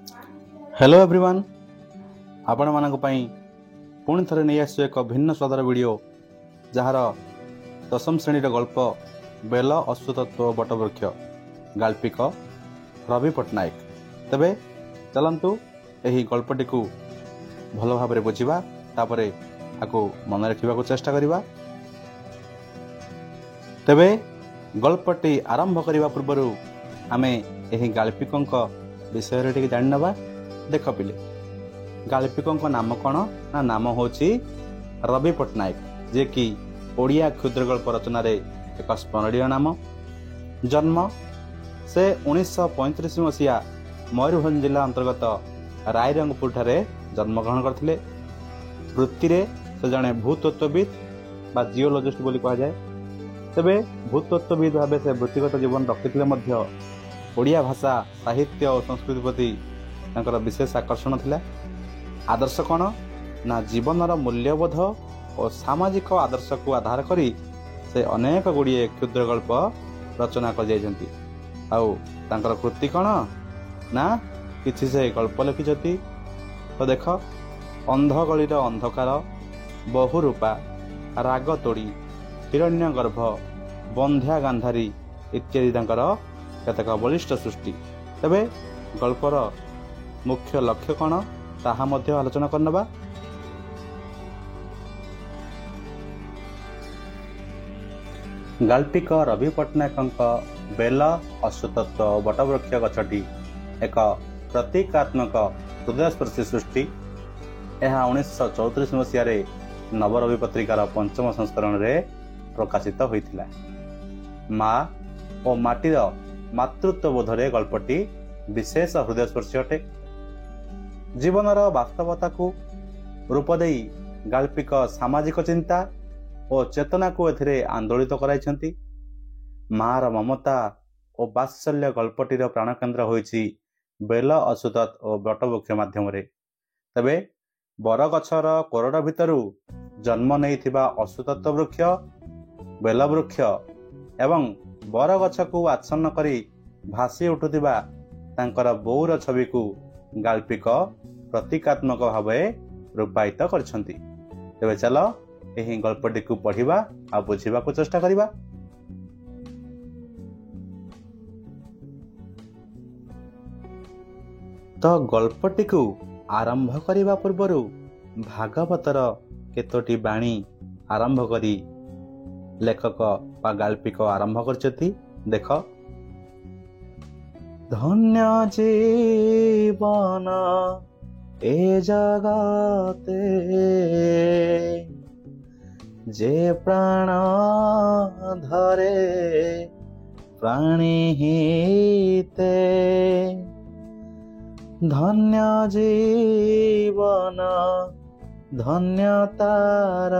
Hello everyone, आपण मानक पई पुणी थरे नहीं आसु एक भिन्न स्वादर वीडियो जार दशम श्रेणी गल्प बेल अश्वतत्व बटवृक्ष गाल्पिक रवि पट्टनायक। तेबे चलंतु एही गल्पटी को भल भाव में बुझा तापरे आकु मन रखा चेष्टा करिबा। तेबे गल्पटी आरंभ करने पूर्व आमे एही गाल्पिकंक विषय टिके जानि नबा। देख पिले, गाल्पिकंक नाम कौन ना नाम होची रवि पट्टनायक, जे कि ओडिया क्षुद्र गल्प रचना रे एक स्मरणीय नाम। जन्म से 1935 मसीहा मयूरभंज जिला अंतर्गत रायरंगपुर ठारे जन्मग्रहण करथिले। वृत्ति रे से जने भूतत्वविद बा जियोलॉजिस्ट बोली कहा जाए। तेबे भूतत्वविद भावे से वृत्तिगत जीवन रखिथिले मध्य ओडिया भाषा साहित्य और संस्कृति प्रति तांकर विशेष आकर्षण थिला। आदर्श कौन ना जीवनर मूल्यबोध और सामाजिक आदर्श को आधार करी से अनेक गुड़िए क्षुद्र गल्प रचना कर जाइछंती। आउ तांकर कृति कौन ना किछि से गल्प लिखिछंती। तो देख, अंधगलीर अंधकार, बहुरूपा, राग तोड़ी, हिरण्यगर्भ, बंध्या गांधारी इत्यादि तांकर केतेक बलिष्ठ सृष्टि। तेबे गल्पर मुख्य लक्ष्य कौन ताहा मध्य आलोचना करनबा। गाल्पिक रवि पट्टनायक बेल अश्वतत्व बटवृक्ष गछटी एक प्रतीकात्मक हृदयस्पर्शी सृष्टि। यह 1934 मसीह नवरवि पत्रिकार पंचम संस्करण रे प्रकाशित होइथिला। माँ और माटीर मातृत्व बोधरे गल्पटी विशेष हृदयस्पर्शी अटे। जीवनर वास्तवता को रूप देई गाल्पिक सामाजिक चिंता और चेतना को एथिरे आंदोलित कराइछंती। मार ममता और वात्सल्य गल्पटीर प्राणकेन्द्र होइछि बेल अश्वतत्व और बटवृक्ष माध्यम रे। तबे बरगछर कोरड भितरु जन्म नेइथिबा अश्वतत्व वृक्ष, बेल वृक्ष एवं बरगछ को आच्छन्न करी भासी उठुथिबा तांकर बौर छवि को गाल्पिक प्रतीकात्मक भावे रूपायित करछंती। तेबे चल एही गल्पटी को पढ़िबा आ बुझिबा को चेष्टा करिबा। तो गल्पटी को आरंभ करिबा पूर्वरु भागवतर केतोटी बाणी आरंभ करी लेखक बा गाल्पिक आरंभ करछथि। देख, धन्य जीवन ए जगते जे प्राण धरे प्राणी हिते, धन्य जीवन धन्य तार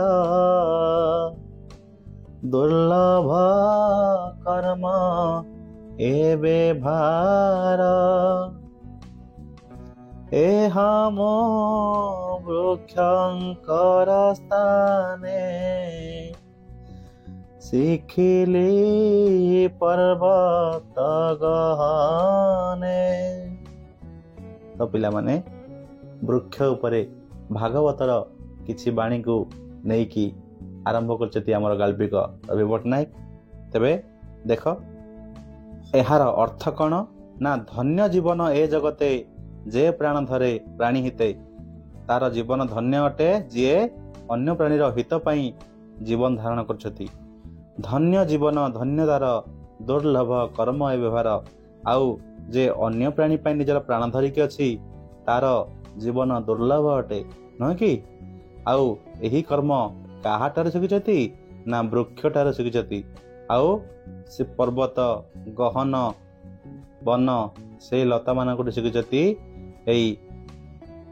दुर्लभ कर्म एबे भार, एहा मो वृक्षंकर स्थाने शिखिली पर्वत गहने। तो पिला माने वृक्ष उपरे भागवतर किछि बाणी को नेकी आरंभ करछथि हमर गाल्पिक रवि पट्टनायक। तेबे देख, एहार अर्थ कौन ना धन्य जीवन ए जगते जे प्राण धरे प्राणी हिते, तार जीवन धन्य अटे जे अन्य प्राणीर हित पाई जीवन धारण करछथि। धन्य जीवन धन्य तार दुर्लभ कर्म ए व्यवहार, आउ जे अन्य प्राणी पाई निजर प्राण धरिकी अछि तार जीवन दुर्लभ अटे नह कि। आउ एही कर्म काहाटार शिखिछथि ना वृक्षटार शिखिछथि। आउ से पर्वत गहन वन से लता मानक शिखिछथि एई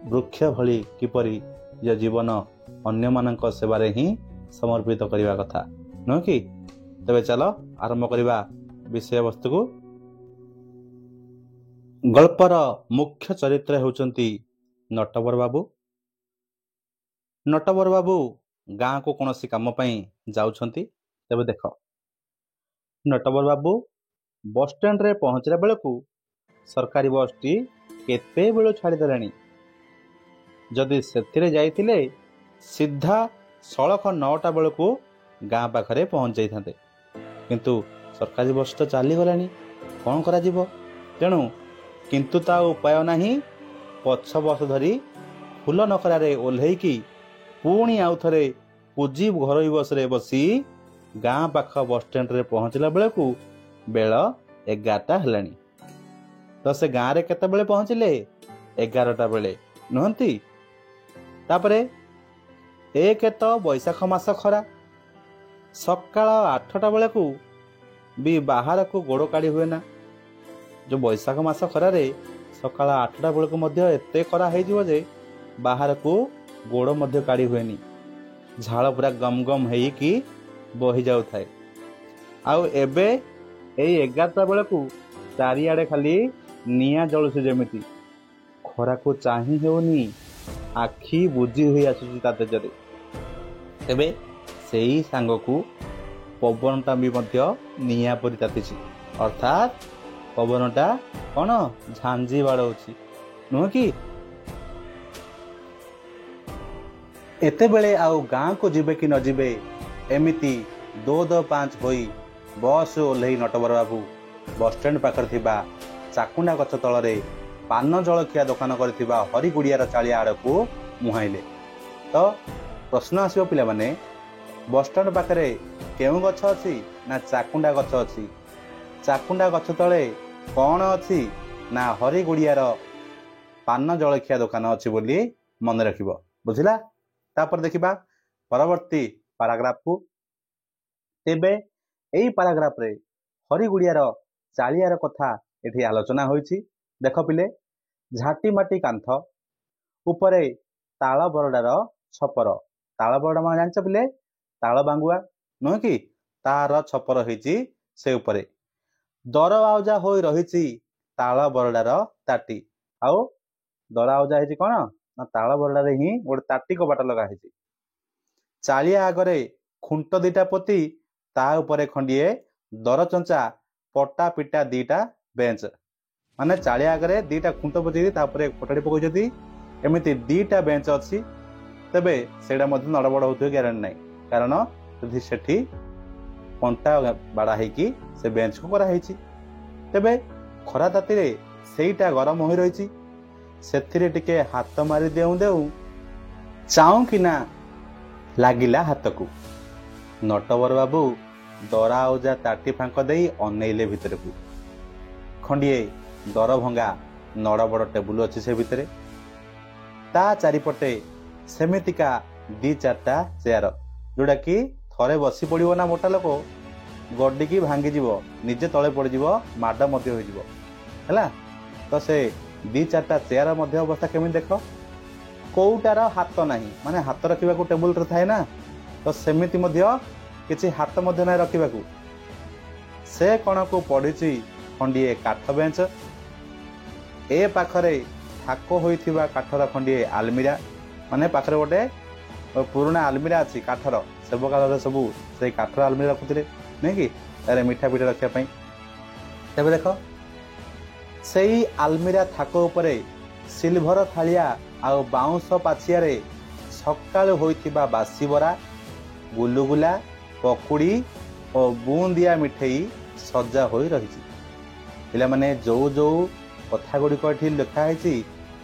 वृक्ष भली किपरि जे जीवन अन्य मानक सेवारे ही समर्पित करिवा कथा नह कि। तबे चलो आरंभ करिवा विषय वस्तु को। गल्पर मुख्य चरित्र होउचंती नटवर बाबू। नटवर बाबू गाँ को कौन सी काम पाई जाउछंती। तेबे देख, नटवर बाबू बस स्टैंड रे पहुंचला बेलकू सरकारी बस टी କେତେବେଳୁ ଛାଡ଼ିଦେଲାଣି। ଯଦି ସେଥିରେ ଯାଇଥିଲେ ସିଧା ସଳଖ 9ଟା ବେଳକୁ ଗାଁ ପାଖରେ ପହଞ୍ଚି ଯାଇଥାନ୍ତେ। କିନ୍ତୁ ସରକାରୀ ବସ୍ ତ ଚାଲିଗଲାଣି, କ'ଣ କରାଯିବ? ତେଣୁ କିନ୍ତୁ ତା ଉପାୟ ନାହିଁ। ପଛ ବସ୍ ଧରି ଫୁଲ ନଖରାରେ ଓହ୍ଲେଇକି ପୁଣି ଆଉ ଥରେ ପୁଜି ଘରୋଇ ବସ୍ରେ ବସି ଗାଁ ପାଖ ବସ୍ଷ୍ଟାଣ୍ଡରେ ପହଞ୍ଚିଲା ବେଳକୁ ବେଳ 11ଟା ହେଲାଣି। ତ ସେ ଗାଁରେ କେତେବେଳେ ପହଞ୍ଚିଲେ? 11ଟା ବେଳେ, ନୁହନ୍ତି? ତାପରେ ଏକ ତ ବୈଶାଖ ମାସ ଖରା, ସକାଳ 8ଟା ବେଳକୁ ବି ବାହାରକୁ ଗୋଡ଼ କାଢ଼ି ହୁଏ ନା। ଯେଉଁ ବୈଶାଖ ମାସ ଖରାରେ ସକାଳ 8ଟା ବେଳକୁ ମଧ୍ୟ ଏତେ ଖରା ହେଇଯିବ ଯେ ବାହାରକୁ ଗୋଡ଼ ମଧ୍ୟ କାଢ଼ି ହୁଏନି। ଝାଳ ପୁରା ଗମ ଗମ ହେଇକି ବହି ଯାଉଥାଏ। ଆଉ ଏବେ ଏଇ 11ଟା ବେଳକୁ ଚାରିଆଡ଼େ ଖାଲି ନିଆଁ ଜଳୁଛି, ଯେମିତି ଖରାକୁ ଚାହିଁ ହେଉନି, ଆଖି ବୁଜି ହୋଇ ଆସୁଛି ତା ତେଜରେ। ତେବେ ସେଇ ସାଙ୍ଗକୁ ପବନଟା ବି ମଧ୍ୟ ନିଆଁ ପରି ତାତିଛି, ଅର୍ଥାତ୍ ପବନଟା କ'ଣ ଝାଞ୍ଜି ବାଡ଼ଉଛି, ନୁହଁ କି? ଏତେବେଳେ ଆଉ ଗାଁକୁ ଯିବେ କି ନ ଯିବେ, ଏମିତି ଦୋ ଦୋ ପାଞ୍ଚ ହୋଇ ବସ୍ ଓହ୍ଲେଇ ନଟବର ବାବୁ ବସ୍ଷ୍ଟାଣ୍ଡ ପାଖରେ ଥିବା ଚାକୁଣ୍ଡା ଗଛ ତଳରେ ପାନ ଜଳଖିଆ ଦୋକାନ କରିଥିବା ହରିଗୁଡ଼ିଆର ଚାଳିଆ ଆଡ଼କୁ ମୁହାଁଇଲେ। ତ ପ୍ରଶ୍ନ ଆସିବ ପିଲାମାନେ, ବସ୍ଷ୍ଟାଣ୍ଡ ପାଖରେ କେଉଁ ଗଛ ଅଛି? ନା ଚାକୁଣ୍ଡା ଗଛ ଅଛି। ଚାକୁଣ୍ଡା ଗଛ ତଳେ କ'ଣ ଅଛି? ନା ହରିଗୁଡ଼ିଆର ପାନ ଜଳଖିଆ ଦୋକାନ ଅଛି ବୋଲି ମନେ ରଖିବ, ବୁଝିଲା? ତାପରେ ଦେଖିବା ପରବର୍ତ୍ତୀ ପାରାଗ୍ରାଫକୁ। ତେବେ ଏଇ ପାରାଗ୍ରାଫରେ ହରିଗୁଡ଼ିଆର ଚାଳିଆର କଥା ଏଠି ଆଲୋଚନା ହୋଇଛି। ଦେଖ ପିଲେ, ଝାଟି ମାଟି କାନ୍ଥ ଉପରେ ତାଳ ବରଡ଼ାର ଛପର। ତାଳ ବରଡ଼ା ମାନେ ଜାଣିଛ ପିଲେ? ତାଳ ବାଙ୍ଗୁଆ, ନୁହେଁ କି? ତାର ଛପର ହେଇଛି ସେ ଉପରେ। ଦର ଆଉଜା ହୋଇ ରହିଛି ତାଳ ବରଡ଼ାର ତାଟି। ଆଉ ଦର ଆଉଜା ହେଇଛି କ'ଣ? ନା ତାଳ ବରଡ଼ାରେ ହିଁ ଗୋଟେ ତାଟି କବାଟ ଲଗା ହେଇଛି। ଚାଳିଆ ଆଗରେ ଖୁଣ୍ଟ ଦିଟା ପୋତି ତା ଉପରେ ଖଣ୍ଡିଏ ଦରଚଞ୍ଚା ପଟା ପିଟା ଦିଟା ବେଞ୍ଚ। ମାନେ ଚାଳିଆ ଆଗରେ ଦିଟା ଖୁଣ୍ଟ ପୋତି ତା ଉପରେ ପଟାଟି ପକାଇଛନ୍ତି। ଏମିତି ଦିଟା ବେଞ୍ଚ ଅଛି। ତେବେ ସେଇଟା ମଧ୍ୟ ନଡ଼ବଡ଼ ହେଉଥିବ ଗ୍ୟାରେଣ୍ଟି ନାହିଁ, କାରଣ ଯଦି ସେଠି କଣ୍ଟା ବାଡ଼ା ହେଇକି ସେ ବେଞ୍ଚକୁ କରାହେଇଛି। ତେବେ ଖରା ତାତିରେ ସେଇଟା ଗରମ ହୋଇ ରହିଛି। ସେଥିରେ ଟିକେ ହାତ ମାରି ଦେଉ ଦେଉ ଚାଉଁ କିନା ଲାଗିଲା ହାତକୁ। ନଟବର ବାବୁ ଦରା ଆଉଜା ତାଟି ଫାଙ୍କ ଦେଇ ଅନେଇଲେ ଭିତରକୁ। ଖଣ୍ଡିଏ ଦର ଭଙ୍ଗା ନଡ଼ବଡ଼ ଟେବୁଲ ଅଛି ସେ ଭିତରେ। ତା ଚାରିପଟେ ସେମିତିକା 2-4ଟା ଚେୟାର, ଯେଉଁଟାକି ଥରେ ବସି ପଡ଼ିବ ନା ମୋଟା ଲୋକ, ଗଡ଼ିକି ଭାଙ୍ଗିଯିବ, ନିଜେ ତଳେ ପଡ଼ିଯିବ, ମାଡ଼ ମଧ୍ୟ ହୋଇଯିବ, ହେଲା? ତ ସେ 2-4ଟା ଚେୟାର ମଧ୍ୟ ଅବସ୍ଥା କେମିତି ଦେଖ। କୋଉଟାର ହାତ ନାହିଁ, ମାନେ ହାତ ରଖିବାକୁ ଟେବୁଲରେ ଥାଏ ନା, ତ ସେମିତି ମଧ୍ୟ କିଛି ହାତ ମଧ୍ୟ ନାହିଁ ରଖିବାକୁ। ସେ କଣକୁ ପଡ଼ିଛି ଖଣ୍ଡିଏ କାଠ ବେଞ୍ଚ। ଏ ପାଖରେ ଥାକ ହୋଇଥିବା କାଠର ଖଣ୍ଡିଏ ଆଲମିରା, ମାନେ ପାଖରେ ଗୋଟେ ପୁରୁଣା ଆଲମିରା ଅଛି କାଠର। ସେବ କାଳରେ ସବୁ ସେଇ କାଠର ଆଲମିରା ରଖୁଥିଲେ, ନୁହେଁ କି? ତାରେ ମିଠା ପିଠା ରଖିବା ପାଇଁ। ତେବେ ଦେଖ, ସେଇ ଆଲମିରା ଥାକ ଉପରେ ସିଲଭର ଥାଳିଆ ଆଉ ବାଉଁଶ ପାଛିଆରେ ସକାଳୁ ହୋଇଥିବା ବାସି ବରା, ଗୁଲୁଗୁଲା, ପକୁଡ଼ି ଓ ବୁନ୍ଦିଆ ମିଠେଇ ସଜା ହୋଇ ରହିଛି। ପିଲାମାନେ, ଯୋଉ ଯୋଉ କଥା ଗୁଡ଼ିକ ଏଠି ଲେଖା ହେଇଛି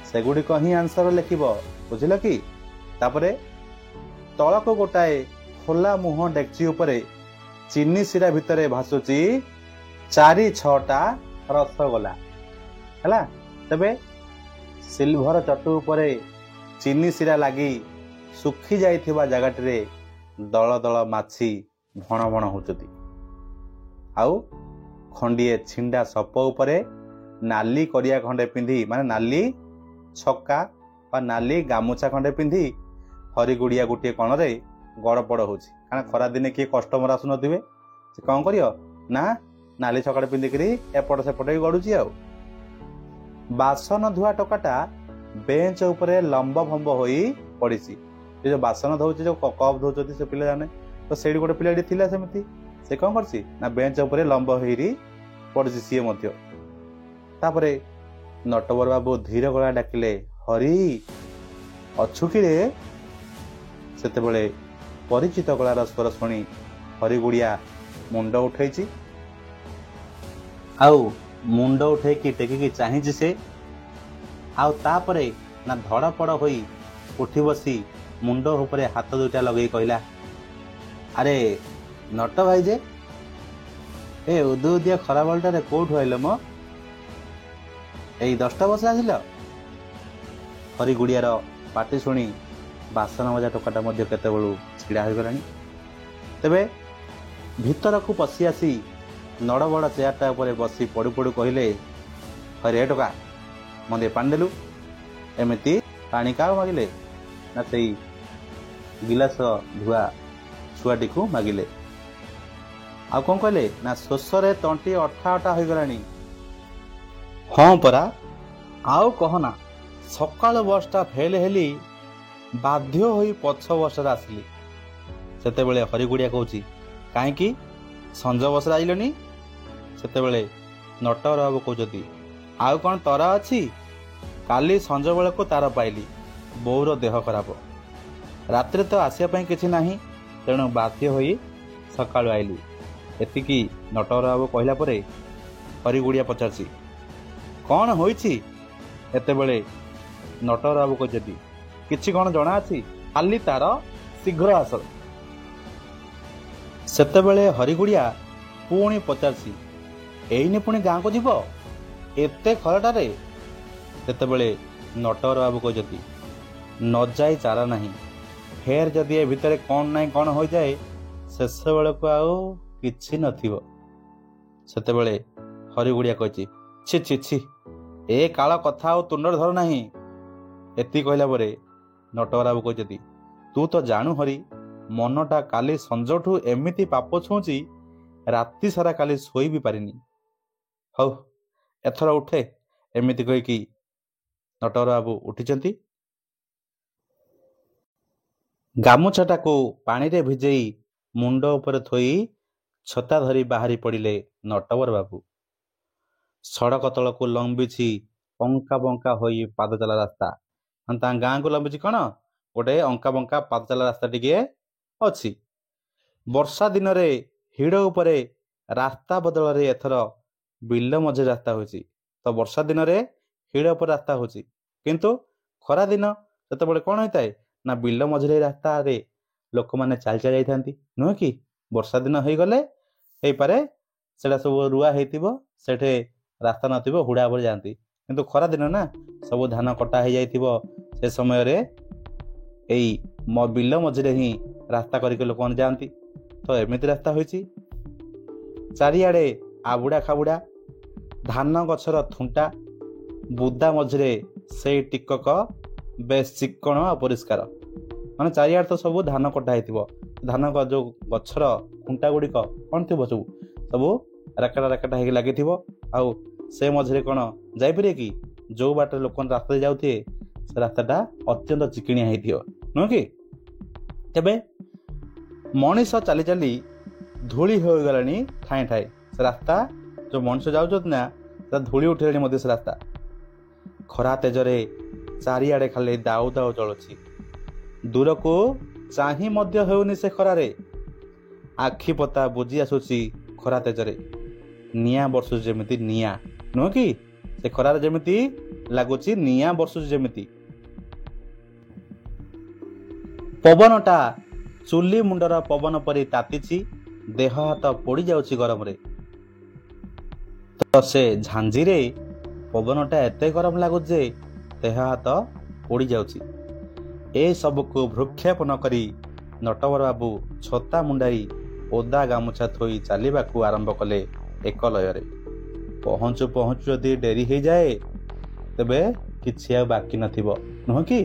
ସେଗୁଡ଼ିକ ହିଁ ଆନ୍ସର ଲେଖିବ, ବୁଝିଲ କି? ତାପରେ ତଳକୁ ଗୋଟାଏ ଖୋଲା ମୁହଁ ଡେକ୍ଚି ଉପରେ ଚିନି ଶିରା ଭିତରେ ଭାସୁଛି 4-6ଟା ରସଗୋଲା, ହେଲା? ତେବେ ସିଲଭର ଚଟୁ ଉପରେ ଚିନି ଶିରା ଲାଗି ଶୁଖି ଯାଇଥିବା ଜାଗାଟିରେ ଦଳ ଦଳ ମାଛି ଭଣ ଭଣ ହେଉଛନ୍ତି। ଆଉ ଖଣ୍ଡିଏ ଛିଣ୍ଡା ସପ ଉପରେ ନାଲି କରିଆ ଖଣ୍ଡେ ପିନ୍ଧି, ମାନେ ନାଲି ଛକା ବା ନାଲି ଗାମୁଛା ଖଣ୍ଡେ ପିନ୍ଧି ହରିଗୁଡ଼ିଆ ଗୋଟିଏ କଣରେ ଗଡ଼ପଡ଼ ହେଉଛି। କାରଣ ଖରାଦିନେ କିଏ କଷ୍ଟମର ଆସୁନଥିବେ, ସେ କ'ଣ କରିବ ନା ନାଲି ଛକାଟେ ପିନ୍ଧିକିରି ଏପଟ ସେପଟ ଗଡ଼ୁଛି। ଆଉ ବାସନ ଧୁଆ ଟୋକାଟା ବେଞ୍ଚ ଉପରେ ଲମ୍ବ ଭମ୍ବ ହୋଇ ପଡ଼ିଛି। ସେ ଯେଉଁ ବାସନ ଧୋଉଛି, ଯେଉଁ କପ୍ ଧୋଉଛନ୍ତି ସେ ପିଲାମାନେ, ତ ସେଇଠି ଗୋଟେ ପିଲାଟି ଥିଲା ସେମିତି। ସେ କ'ଣ କରିଛି ନା ବେଞ୍ଚ ଉପରେ ଲମ୍ବ ହେଇରି ପଡ଼ିଛି ସିଏ ମଧ୍ୟ। ତାପରେ ନଟବର ବାବୁ ଧୀର ଗଳା ଡାକିଲେ, ହରି ଅଛୁ କିରେ? ସେତେବେଳେ ପରିଚିତ ଗଳାର ସ୍ୱର ଶୁଣି ହରିଗୁଡିଆ ମୁଣ୍ଡ ଉଠେଇଛି। ଆଉ ମୁଣ୍ଡ ଉଠେଇକି ଟେକିକି ଚାହିଁଛି ସେ। ଆଉ ତାପରେ ନା ଧଡ଼ପଡ଼ ହୋଇ ଉଠି ବସି ମୁଣ୍ଡ ଉପରେ ହାତ ଦୁଇଟା ଲଗେଇ କହିଲା, ଆରେ ନଟ ଭାଇ ଯେ, ଏ ଉଦୁଉଦିଆ ଖରାବେଳଟାରେ କୋଉଠୁ ଆଇଲ ମ? ଏଇ 10ଟା ବସରେ ଆସିଲ? ହରିଗୁଡିଆର ପାଟି ଶୁଣି ବାସନ ମଜା ଟୋକାଟା ମଧ୍ୟ କେତେବେଳୁ ଛିଡ଼ା ହୋଇଗଲାଣି। ତେବେ ଭିତରକୁ ପଶି ଆସି ନଡ଼ବଡ଼ ଚେୟାରଟା ଉପରେ ବସି ପଡ଼ୁ ପଡ଼ୁ କହିଲେ, ହରେ ଟୋକା ମନ୍ଦିର ପାଣି ଦେଲୁ। ଏମିତି ପାଣି କାହାକୁ ମାଗିଲେ? ନା ସେଇ ଗିଲାସ ଧୁଆ ଛୁଆଟିକୁ ମାଗିଲେ। ଆଉ କ'ଣ କହିଲେ? ନା ଶୋଷରେ ତଣ୍ଟି ଅଠା ଅଠା ହୋଇଗଲାଣି। ହଁ ପରା, ଆଉ କହନା, ସକାଳ ବସ୍ଟା ଫେଲ ହେଲି, ବାଧ୍ୟ ହୋଇ ପଛ ବସ୍ରେ ଆସିଲି। ସେତେବେଳେ ହରିଗୁଡିଆ କହୁଛି, କାହିଁକି ସଞ୍ଜ ବସ୍ରେ ଆଇଲନି? ସେତେବେଳେ ନଟବର ବାବୁ କହୁଛନ୍ତି, ଆଉ କ'ଣ ତର ଅଛି? କାଲି ସଞ୍ଜ ବେଳକୁ ତାର ପାଇଲି, ବୋଉର ଦେହ ଖରାପ, ରାତିରେ ତ ଆସିବା ପାଇଁ କିଛି ନାହିଁ, ତେଣୁ ବାଧ୍ୟ ହୋଇ ସକାଳୁ ଆଇଲି। ଏତିକି ନଟବର ବାବୁ କହିଲା ପରେ ହରିଗୁଡିଆ ପଚାରୁଛି, କ'ଣ ହୋଇଛି? ଏତେବେଳେ ନଟବର ବାବୁ କହିଛନ୍ତି, କିଛି କ'ଣ ଜଣା ଅଛି, ଖାଲି ତାର ଶୀଘ୍ର ଆସ। ସେତେବେଳେ ହରିଗୁଡିଆ ପୁଣି ପଚାରୁଛି, ଏଇନେ ପୁଣି ଗାଁକୁ ଯିବ ଏତେ ଖରାଟାରେ? ସେତେବେଳେ ନଟବର ବାବୁ କହିଛନ୍ତି, ନ ଯାଇ ଚାରା ନାହିଁ, ଫେର ଯଦି ଏ ଭିତରେ କ'ଣ ନାହିଁ କ'ଣ ହୋଇଯାଏ, ଶେଷ ବେଳକୁ ଆଉ କିଛି ନଥିବ। ସେତେବେଳେ ହରିଗୁଡିଆ କହିଛି, ଛି ଛି ଛି, ଏ କାଳ କଥା ଆଉ ତୁଣ୍ଡରେ ଧରୁ ନାହିଁ। ଏତିକି କହିଲା ପରେ ନଟବର ବାବୁ କହିଛନ୍ତି, ତୁ ତ ଜାଣୁ ହରି, ମନଟା କାଲି ସଞ୍ଜଠୁ ଏମିତି ପାପ ଛୁଉଁଛି, ରାତି ସାରା କାଲି ଶୋଇ ବି ପାରିନି। ହଉ ଏଥର ଉଠେ। ଏମିତି କହିକି ନଟବର ବାବୁ ଉଠିଛନ୍ତି। ଗାମୁଛାଟାକୁ ପାଣିରେ ଭିଜେଇ ମୁଣ୍ଡ ଉପରେ ଥୋଇ ଛତା ଧରି ବାହାରି ପଡ଼ିଲେ ନଟବର ବାବୁ। ସଡ଼କ ତଳକୁ ଲମ୍ବିଛି ଅଙ୍କା ବଙ୍କା ହୋଇ ପାଦଚଲା ରାସ୍ତା। ତାଙ୍କ ଗାଁକୁ ଲମ୍ବିଛି କ'ଣ? ଗୋଟେ ଅଙ୍କା ବଙ୍କା ପାଦଚଲା ରାସ୍ତା ଟିକିଏ ଅଛି। ବର୍ଷା ଦିନରେ ହିଡ଼ ଉପରେ ରାସ୍ତା ବଦଳରେ ଏଥର ବିଲ ମଝିରେ ରାସ୍ତା ହେଉଛି। ତ ବର୍ଷା ଦିନରେ ହିଡ଼ ଉପରେ ରାସ୍ତା ହେଉଛି, କିନ୍ତୁ ଖରା ଦିନ ସେତେବେଳେ କ'ଣ ହୋଇଥାଏ? ନା ବିଲ ମଝିରେ ରାସ୍ତାରେ ଲୋକମାନେ ଚାଲି ଚାଲି ଯାଇଥାନ୍ତି, ନୁହେଁ କି? ବର୍ଷା ଦିନ ହେଇଗଲେ ହେଇପାରେ ସେଟା ସବୁ ରୁଆ ହେଇଥିବ, ସେଠି ରାସ୍ତା ନଥିବ, ହୁଡ଼ା ଭରି ଯାଆନ୍ତି। କିନ୍ତୁ ଖରା ଦିନ ନା, ସବୁ ଧାନ କଟା ହେଇଯାଇଥିବ, ସେ ସମୟରେ ଏଇ ବିଲ ମଝିରେ ହିଁ ରାସ୍ତା କରିକି ଲୋକମାନେ ଯାଆନ୍ତି। ତ ଏମିତି ରାସ୍ତା ହୋଇଛି। ଚାରିଆଡ଼େ ଆବୁଡ଼ା ଖାବୁଡ଼ା, ଧାନ ଗଛର ଥୁଣ୍ଟା, ବୁଦା ମଝିରେ ସେଇ ଟିକକ ବେଶ ଚିକ୍କଣ ଆଉ ପରିଷ୍କାର। ମାନେ ଚାରିଆଡ଼େ ତ ସବୁ ଧାନ କଟା ହେଇଥିବ, ଧାନ ଯେଉଁ ଗଛର ଖୁଣ୍ଟା ଗୁଡ଼ିକ କ'ଣ ଥିବ, ସବୁ ରାକେଟା ରାକେଟା ହେଇକି ଲାଗିଥିବ। ଆଉ ସେ ମଝିରେ କ'ଣ ଯାଇପାରିବେ କି? ଯେଉଁ ବାଟରେ ଲୋକମାନେ ରାସ୍ତାରେ ଯାଉଥିବେ, ସେ ରାସ୍ତାଟା ଅତ୍ୟନ୍ତ ଚିକିଣିଆ ହେଇଥିବ, ନୁହେଁ କି? ତେବେ ମଣିଷ ଚାଲି ଚାଲି ଧୂଳି ହୋଇଗଲାଣି ଠାଏ ଠାଏ। ସେ ରାସ୍ତା ଯେଉଁ ମଣିଷ ଯାଉଛନ୍ତି ନା, ସେ ଧୂଳି ଉଠିଲାଣି ମଧ୍ୟ ସେ ରାସ୍ତା। ଖରା ତେଜରେ ଚାରିଆଡ଼େ ଖାଲି ଦାଉ ଦାଉ ଜଳୁଛି। ଦୂରକୁ ଚାହିଁ ମଧ୍ୟ ହେଉନି ସେ ଖରାରେ। ଆଖି ପତା ବୁଜି ଆସୁଛି ଖରା ତେଜରେ। ନିଆଁ ବର୍ଷୁଛି ଯେମିତି ନିଆଁ, ନୁହେଁ କି? ସେ ଖରାରେ ଯେମିତି ଲାଗୁଛି ନିଆଁ ବର୍ଷୁଛି ଯେମିତି। ପବନଟା ଚୁଲି ମୁଣ୍ଡର ପବନ ପରି ତାତିଛି, ଦେହ ହାତ ପୋଡ଼ି ଯାଉଛି ଗରମରେ। ତ ସେ ଝାଞ୍ଜିରେ ପବନଟା ଏତେ ଗରମ ଲାଗୁଛି ଯେ ଦେହ ହାତ ପୋଡ଼ି ଯାଉଛି। ଏସବୁକୁ ଭ୍ରୂକ୍ଷେପ ନ କରି ନଟବର ବାବୁ ଛତା ମୁଣ୍ଡାଇ ଓଦା ଗାମୁଛା ଥୋଇ ଚାଲିବାକୁ ଆରମ୍ଭ କଲେ ଏକ ଲୟରେ। ପହଞ୍ଚୁ ପହଞ୍ଚୁ ଯଦି ଡେରି ହେଇଯାଏ, ତେବେ କିଛି ଆଉ ବାକି ନଥିବ, ନୁହଁ କି?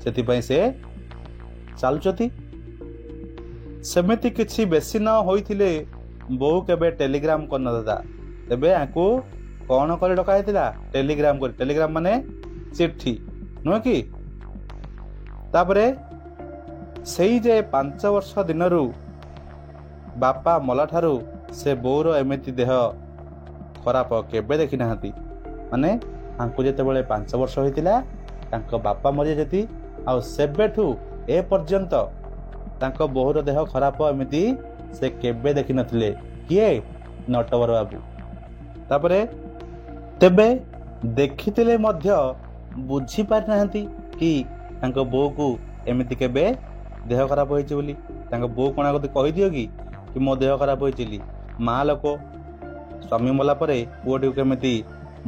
ସେଥିପାଇଁ ସେ ଚାଲୁଛନ୍ତି। ସେମିତି କିଛି ବେଶୀ ନ ହୋଇଥିଲେ ବୋଉ କେବେ ଟେଲିଗ୍ରାମ କରିନଥାନ୍ତା। ତେବେ ଆଙ୍କୁ କ'ଣ କରି ଡକା ହେଇଥିଲା? ଟେଲିଗ୍ରାମ କରି। ଟେଲିଗ୍ରାମ ମାନେ ଚିଠି, ନୁହେଁ କି? ତାପରେ ସେଇ ଯେ 5 ବର୍ଷ ଦିନରୁ ବାପା ମଲାଠାରୁ ସେ ବୋଉର ଏମିତି ଦେହ ଖରାପ କେବେ ଦେଖି ନାହାନ୍ତି। ମାନେ ତାଙ୍କୁ ଯେତେବେଳେ 5 ବର୍ଷ ହୋଇଥିଲା ତାଙ୍କ ବାପା ମରିଯାଇଛନ୍ତି। ଆଉ ସେବେଠୁ ଏ ପର୍ଯ୍ୟନ୍ତ ତାଙ୍କ ବୋହୂର ଦେହ ଖରାପ ଏମିତି ସେ କେବେ ଦେଖିନଥିଲେ। କିଏ? ନଟବର ବାବୁ। ତାପରେ ତେବେ ଦେଖିଥିଲେ ମଧ୍ୟ ବୁଝିପାରିନାହାନ୍ତି କି ତାଙ୍କ ବୋଉକୁ ଏମିତି କେବେ ଦେହ ଖରାପ ହୋଇଛି ବୋଲି। ତାଙ୍କ ବୋଉ କଣ ଆଗକୁ କହିଦିଅ କି ମୋ ଦେହ ଖରାପ ହୋଇଛି? ମା ଲୋକ ସ୍ୱାମୀ ମଲା ପରେ ପୁଅଟିକୁ କେମିତି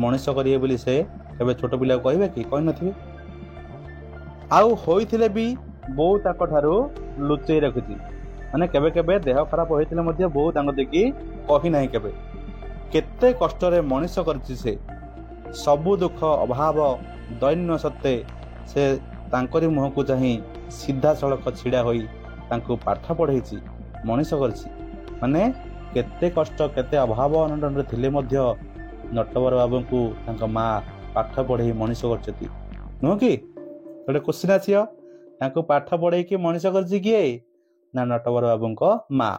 ମଣିଷ କରିବେ ବୋଲି ସେ କେବେ ଛୋଟ ପିଲାକୁ କହିବେ କି? କହିନଥିବେ। ଆଉ ହୋଇଥିଲେ ବି ବୋଉ ତାଙ୍କ ଠାରୁ ଲୁଚେଇ ରଖିଛି। ମାନେ କେବେ କେବେ ଦେହ ଖରାପ ହୋଇଥିଲେ ମଧ୍ୟ ବୋଉ ତାଙ୍କ ଦେଖି କହିନାହିଁ କେବେ। କେତେ କଷ୍ଟରେ ମଣିଷ କରିଛି ସେ। ସବୁ ଦୁଃଖ ଅଭାବ ଦୈନ୍ୟ ସତ୍ତ୍ୱେ ସେ ତାଙ୍କରି ମୁହଁକୁ ଚାହିଁ ସିଧାସଳଖ ଛିଡ଼ା ହୋଇ ତାଙ୍କୁ ପାଠ ପଢ଼େଇଛି, ମଣିଷ କରିଛି। ମାନେ କେତେ କଷ୍ଟ କେତେ ଅଭାବ ଅନଟନରେ ଥିଲେ ମଧ୍ୟ ନଟବର ବାବୁଙ୍କୁ ତାଙ୍କ ମା ପାଠ ପଢ଼େଇ ମଣିଷ କରିଛନ୍ତି, ନୁହଁ କି? ଗୋଟେ କୋଶ୍ଚିନ୍ ଆସିବ, ତାଙ୍କୁ ପାଠ ପଢ଼େଇକି ମଣିଷ କରିଛି କିଏ? ନା ନଟବର ବାବୁଙ୍କ ମା।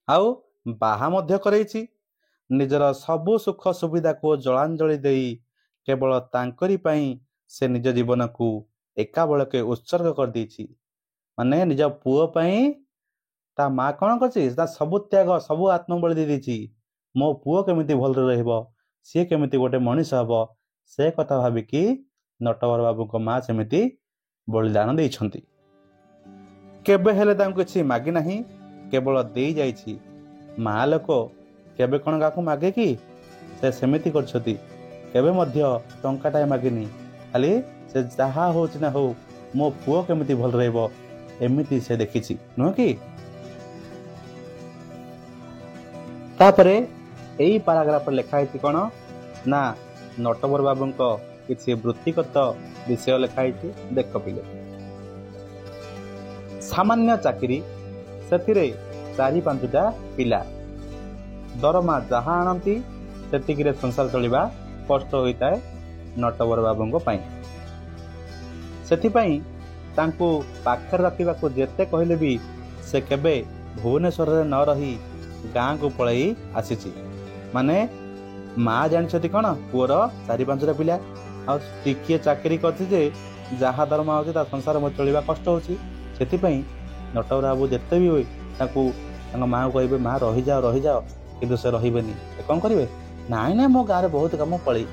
ଆଉ ବାହା ମଧ୍ୟ କରେଇଛି। ନିଜର ସବୁ ସୁଖ ସୁବିଧାକୁ ଜଳାଞ୍ଜଳି ଦେଇ କେବଳ ତାଙ୍କରି ପାଇଁ ସେ ନିଜ ଜୀବନକୁ ଏକାବେଳକେ ଉତ୍ସର୍ଗ କରିଦେଇଛି। ମାନେ ନିଜ ପୁଅ ପାଇଁ ତା ମା କ'ଣ କରିଛି? ତା ସବୁ ତ୍ୟାଗ ସବୁ ଆତ୍ମବଳି ଦେଇଦେଇଛି। ମୋ ପୁଅ କେମିତି ଭଲରେ ରହିବ, ସିଏ କେମିତି ଗୋଟେ ମଣିଷ ହେବ, ସେ କଥା ଭାବିକି ନଟବର ବାବୁଙ୍କ ମା ସେମିତି ବଳିଦାନ ଦେଇଛନ୍ତି। କେବେ ହେଲେ ତାଙ୍କୁ କିଛି ମାଗି ନାହିଁ, କେବଳ ଦେଇ ଯାଇଛି। ମା ଲୋକ କେବେ କ'ଣ କାହାକୁ ମାଗେ କି? ସେ ସେମିତି କରିଛନ୍ତି। କେବେ ମଧ୍ୟ ଟଙ୍କାଟାଏ ମାଗିନି। ଖାଲି ସେ ଯାହା ହେଉଛି ନା ହଉ ମୋ ପୁଅ କେମିତି ଭଲ ରହିବ ଏମିତି ସେ ଦେଖିଛି, ନୁହଁ କି? ତାପରେ ଏଇ ପାରାଗ୍ରାଫରେ ଲେଖା ହେଇଛି କ'ଣ ନା ନଟବର ବାବୁଙ୍କ କିଛି ବୃତ୍ତିଗତ ବିଷୟ ଲେଖା ହେଇଛି। ଦେଖ ପିଲେ, ସାମାନ୍ୟ ଚାକିରି, ସେଥିରେ 4-5ଟା ପିଲା, ଦରମା ଯାହା ଆଣନ୍ତି ସେତିକିରେ ସଂସାର ଚଳିବା କଷ୍ଟ ହୋଇଥାଏ ନଟବର ବାବୁଙ୍କ ପାଇଁ। ସେଥିପାଇଁ ତାଙ୍କୁ ପାଖରେ ରଖିବାକୁ ଯେତେ କହିଲେ ବି ସେ କେବେ ଭୁବନେଶ୍ୱରରେ ନ ରହି ଗାଁକୁ ପଳେଇ ଆସିଛି। ମାନେ ମା ଜାଣିଛନ୍ତି କ'ଣ ପୁଅର 4-5ଟା ପିଲା, ଆଉ ଟିକିଏ ଚାକିରି କରିଛି ଯେ ଯାହା ଦରମା ହେଉଛି ତା ସଂସାର ଚଳିବା କଷ୍ଟ ହେଉଛି। ସେଥିପାଇଁ ନଟବର ବାବୁ ଯେତେ ବି ହୁଏ ତାଙ୍କୁ ତାଙ୍କ ମାଆକୁ କହିବେ ମା ରହିଯାଅ, କିନ୍ତୁ ସେ ରହିବେନି। କ'ଣ କରିବେ? ନାଇଁ ମୋ ଗାଁରେ ବହୁତ କାମ ପଳେଇ,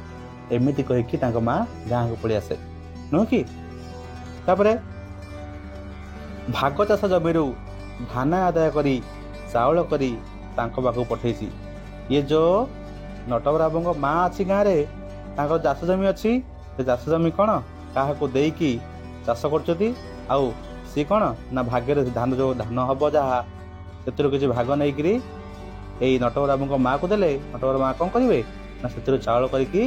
ଏମିତି କହିକି ତାଙ୍କ ମା ଗାଁକୁ ପଳେଇ ଆସେ, ନୁହଁ କି? ତାପରେ ଭାଗ ଚାଷ ଜମିରୁ ଧାନ ଆଦାୟ କରି ଚାଉଳ କରି ତାଙ୍କ ପାଖକୁ ପଠେଇଛି। ଇଏ ଯେଉଁ ନଟବର ବାବୁଙ୍କ ମା ଅଛି ଗାଁରେ, ତାଙ୍କର ଚାଷ ଜମି ଅଛି। ସେ ଚାଷ ଜମି କ'ଣ କାହାକୁ ଦେଇକି ଚାଷ କରୁଛନ୍ତି। ଆଉ ସିଏ କ'ଣ ନା ଭାଗରେ ଯେଉଁ ଧାନ ହେବ ଯାହା ସେଥିରୁ କିଛି ଭାଗ ନେଇକିରି ଏଇ ନଟବର ବାବୁଙ୍କ ମାଆକୁ ଦେଲେ ନଟବର ମା କ'ଣ କରିବେ ନା ସେଥିରୁ ଚାଉଳ କରିକି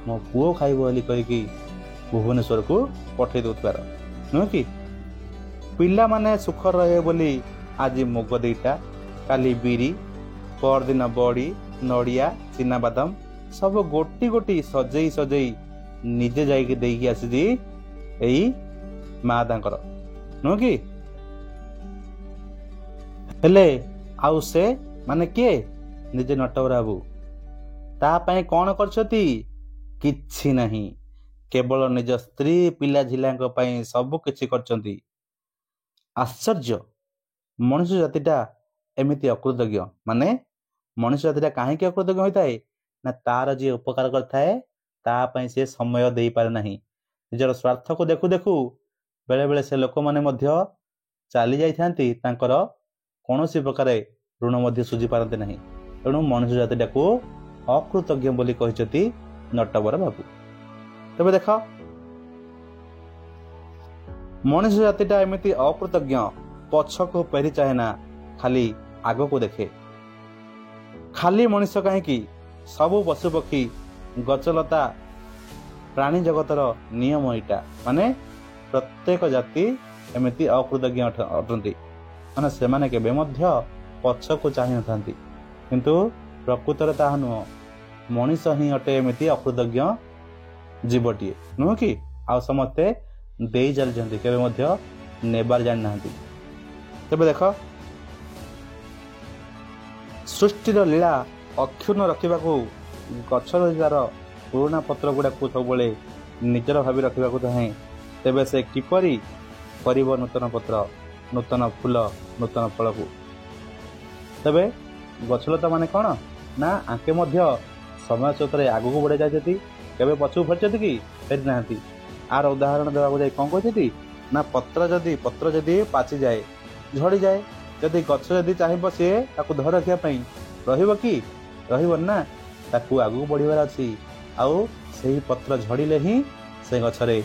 ମୋ ପୁଅ ଖାଇବ ବୋଲି କହିକି ଭୁବନେଶ୍ୱରକୁ ପଠେଇ ଦେଉଥିବାର, ନୁହେଁ କି? ପିଲାମାନେ ସୁଖରେ ରହିବେ ବୋଲି ଆଜି ମୁଗ 2ଟା, କାଲି ବିରି, ପରଦିନ ବଡ଼ି, ନଡ଼ିଆ, ଚିନାବାଦାମ ସବୁ ଗୋଟି ସଜେଇ ନିଜେ ଯାଇକି ଦେଇକି ଆସିଛି ଏଇ ମା ତାଙ୍କର, ନୁହଁ କି? ହେଲେ ଆଉ ସେ ମାନେ କିଏ? ନିଜେ ନଟବର ବାବୁ ତା ପାଇଁ କ'ଣ କରିଛନ୍ତି? କିଛି ନାହିଁ। କେବଳ ନିଜ ସ୍ତ୍ରୀ ପିଲା ଝିଲାଙ୍କ ପାଇଁ ସବୁ କିଛି କରିଛନ୍ତି। ଆଶ୍ଚର୍ଯ୍ୟ, ମଣିଷ ଜାତିଟା ଏମିତି ଅକୃତଜ୍ଞ। ମାନେ ମଣିଷ ଜାତିଟା କାହିଁକି ଅକୃତଜ୍ଞ ହୋଇଥାଏ? ନା ତାର ଯିଏ ଉପକାର କରିଥାଏ ତା ପାଇଁ ସେ ସମୟ ଦେଇପାରେ ନାହିଁ। ନିଜର ସ୍ୱାର୍ଥକୁ ଦେଖୁ ଦେଖୁ ବେଳେବେଳେ ସେ ଲୋକମାନେ ମଧ୍ୟ ଚାଲି ଯାଇଥାନ୍ତି, ତାଙ୍କର କୌଣସି ପ୍ରକାର ଋଣ ମଧ୍ୟ ଶୁଝି ପାରନ୍ତି ନାହିଁ। ତେଣୁ ମଣିଷ ଜାତିଟାକୁ ଅକୃତଜ୍ଞ ବୋଲି କହିଛନ୍ତି ନଟବର ବାବୁ। ତେବେ ଦେଖ, ମଣିଷ ଜାତିଟା ଏମିତି ଅକୃତଜ୍ଞ, ପଛକୁ ଫେରି ଚାହେଁ ନା, ଖାଲି ଆଗକୁ ଦେଖେ। ଖାଲି ମଣିଷ କାହିଁକି, ସବୁ ପଶୁପକ୍ଷୀ ଗଛଲତା ପ୍ରାଣୀ ଜଗତର ନିୟମ ଏଇଟା। ମାନେ ପ୍ରତ୍ୟେକ ଜାତି ଏମିତି ଅକୃତଜ୍ଞ ଅଟନ୍ତି। ମାନେ ସେମାନେ କେବେ ମଧ୍ୟ ପଛକୁ ଚାହିଁ ନଥାନ୍ତି। କିନ୍ତୁ ପ୍ରକୃତରେ ତାହା ନୁହଁ, ମଣିଷ ହିଁ ଅଟେ ଏମିତି ଅକୃତଜ୍ଞ ଜୀବଟିଏ, ନୁହଁ କି? ଆଉ ସମସ୍ତେ ଦେଇ ଚାଲିଛନ୍ତି, କେବେ ମଧ୍ୟ ନେବାର ଜାଣିନାହାନ୍ତି। ତେବେ ଦେଖ, ସୃଷ୍ଟିର ଲୀଳା ଅକ୍ଷୁଣ୍ଣ ରଖିବାକୁ ଗଛର ତାର ପୁରୁଣା ପତ୍ର ଗୁଡ଼ାକୁ ସବୁବେଳେ ନିଜର ଭାବି ରଖିବାକୁ ଚାହେଁ, ତେବେ ସେ କିପରି କରିବ ନୂତନ ପତ୍ର, ନୂତନ ଫୁଲ, ନୂତନ ଫଳକୁ? ତେବେ ଗଛଲତା ମାନେ କ'ଣ ନା ଆଙ୍କେ ମଧ୍ୟ ସମୟ ସହିତରେ ଆଗକୁ ବଢ଼ି ଯାଇଛନ୍ତି, କେବେ ପଛକୁ ଫେରିଛନ୍ତି କି? ଫେରି ନାହାନ୍ତି। ଆର ଉଦାହରଣ ଦେବାକୁ ଯାଇ କ'ଣ କହିଛନ୍ତି ନା ପତ୍ର ଯଦି ପାଚିଯାଏ, ଝଡ଼ିଯାଏ, ଯଦି ଗଛ ଯଦି ଚାହିଁବ ସିଏ ତାକୁ ଧରି ରଖିବା ପାଇଁ ରହିବ କି? ରହିବନି ନା, ତାକୁ ଆଗକୁ ବଢ଼ିବାର ଅଛି। ଆଉ ସେହି ପତ୍ର ଝଡ଼ିଲେ ହିଁ ସେ ଗଛରେ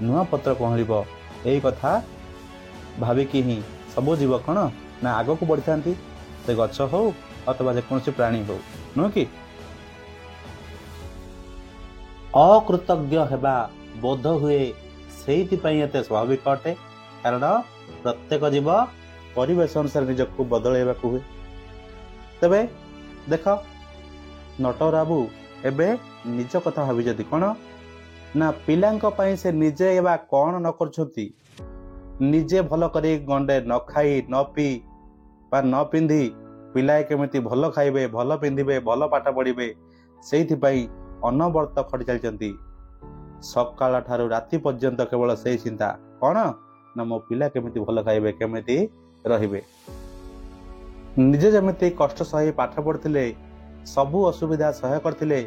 ନୂଆ ପତ୍ର କଅଁଳିବ। ଏଇ କଥା ଭାବିକି ହିଁ ସବୁ ଜୀବ କ'ଣ ନା ଆଗକୁ ବଢ଼ିଥାନ୍ତି, ସେ ଗଛ ହଉ ଅଥବା ଯେକୌଣସି ପ୍ରାଣୀ ହଉ, ନୁହେଁ କି? ଅକୃତଜ୍ଞ ହେବା ବୋଧ ହୁଏ ସେଇଥିପାଇଁ ଏତେ ସ୍ୱାଭାବିକ ଅଟେ, କାରଣ ପ୍ରତ୍ୟେକ ଜୀବ ପରିବେଶ ଅନୁସାରେ ନିଜକୁ ବଦଳାଇବାକୁ ହୁଏ। ତେବେ ଦେଖ, ନଟବର ବାବୁ ଏବେ ନିଜ କଥା ଭାବିଛନ୍ତି କ'ଣ ନା ପିଲାଙ୍କ ପାଇଁ ସେ ନିଜେ ବା କ'ଣ ନ କରୁଛନ୍ତି। ନିଜେ ଭଲ କରି ଗଣ୍ଡେ ନ ଖାଇ ନ ପିଇ ବା ନ ପିନ୍ଧି ପିଲାଏ କେମିତି ଭଲ ଖାଇବେ, ଭଲ ପିନ୍ଧିବେ, ଭଲ ପାଠ ପଢ଼ିବେ, ସେଇଥିପାଇଁ ଅନବରତ ଖଟି ଚାଲିଛନ୍ତି। ସକାଳ ଠାରୁ ରାତି ପର୍ଯ୍ୟନ୍ତ କେବଳ ସେଇ ଚିନ୍ତା କ'ଣ ନା ମୋ ପିଲା କେମିତି ଭଲ ଖାଇବେ, କେମିତି ରହିବେ। ନିଜେ ଯେମିତି କଷ୍ଟ ସହି ପାଠ ପଢ଼ୁଥିଲେ, ସବୁ ଅସୁବିଧା ସହ୍ୟ କରିଥିଲେ,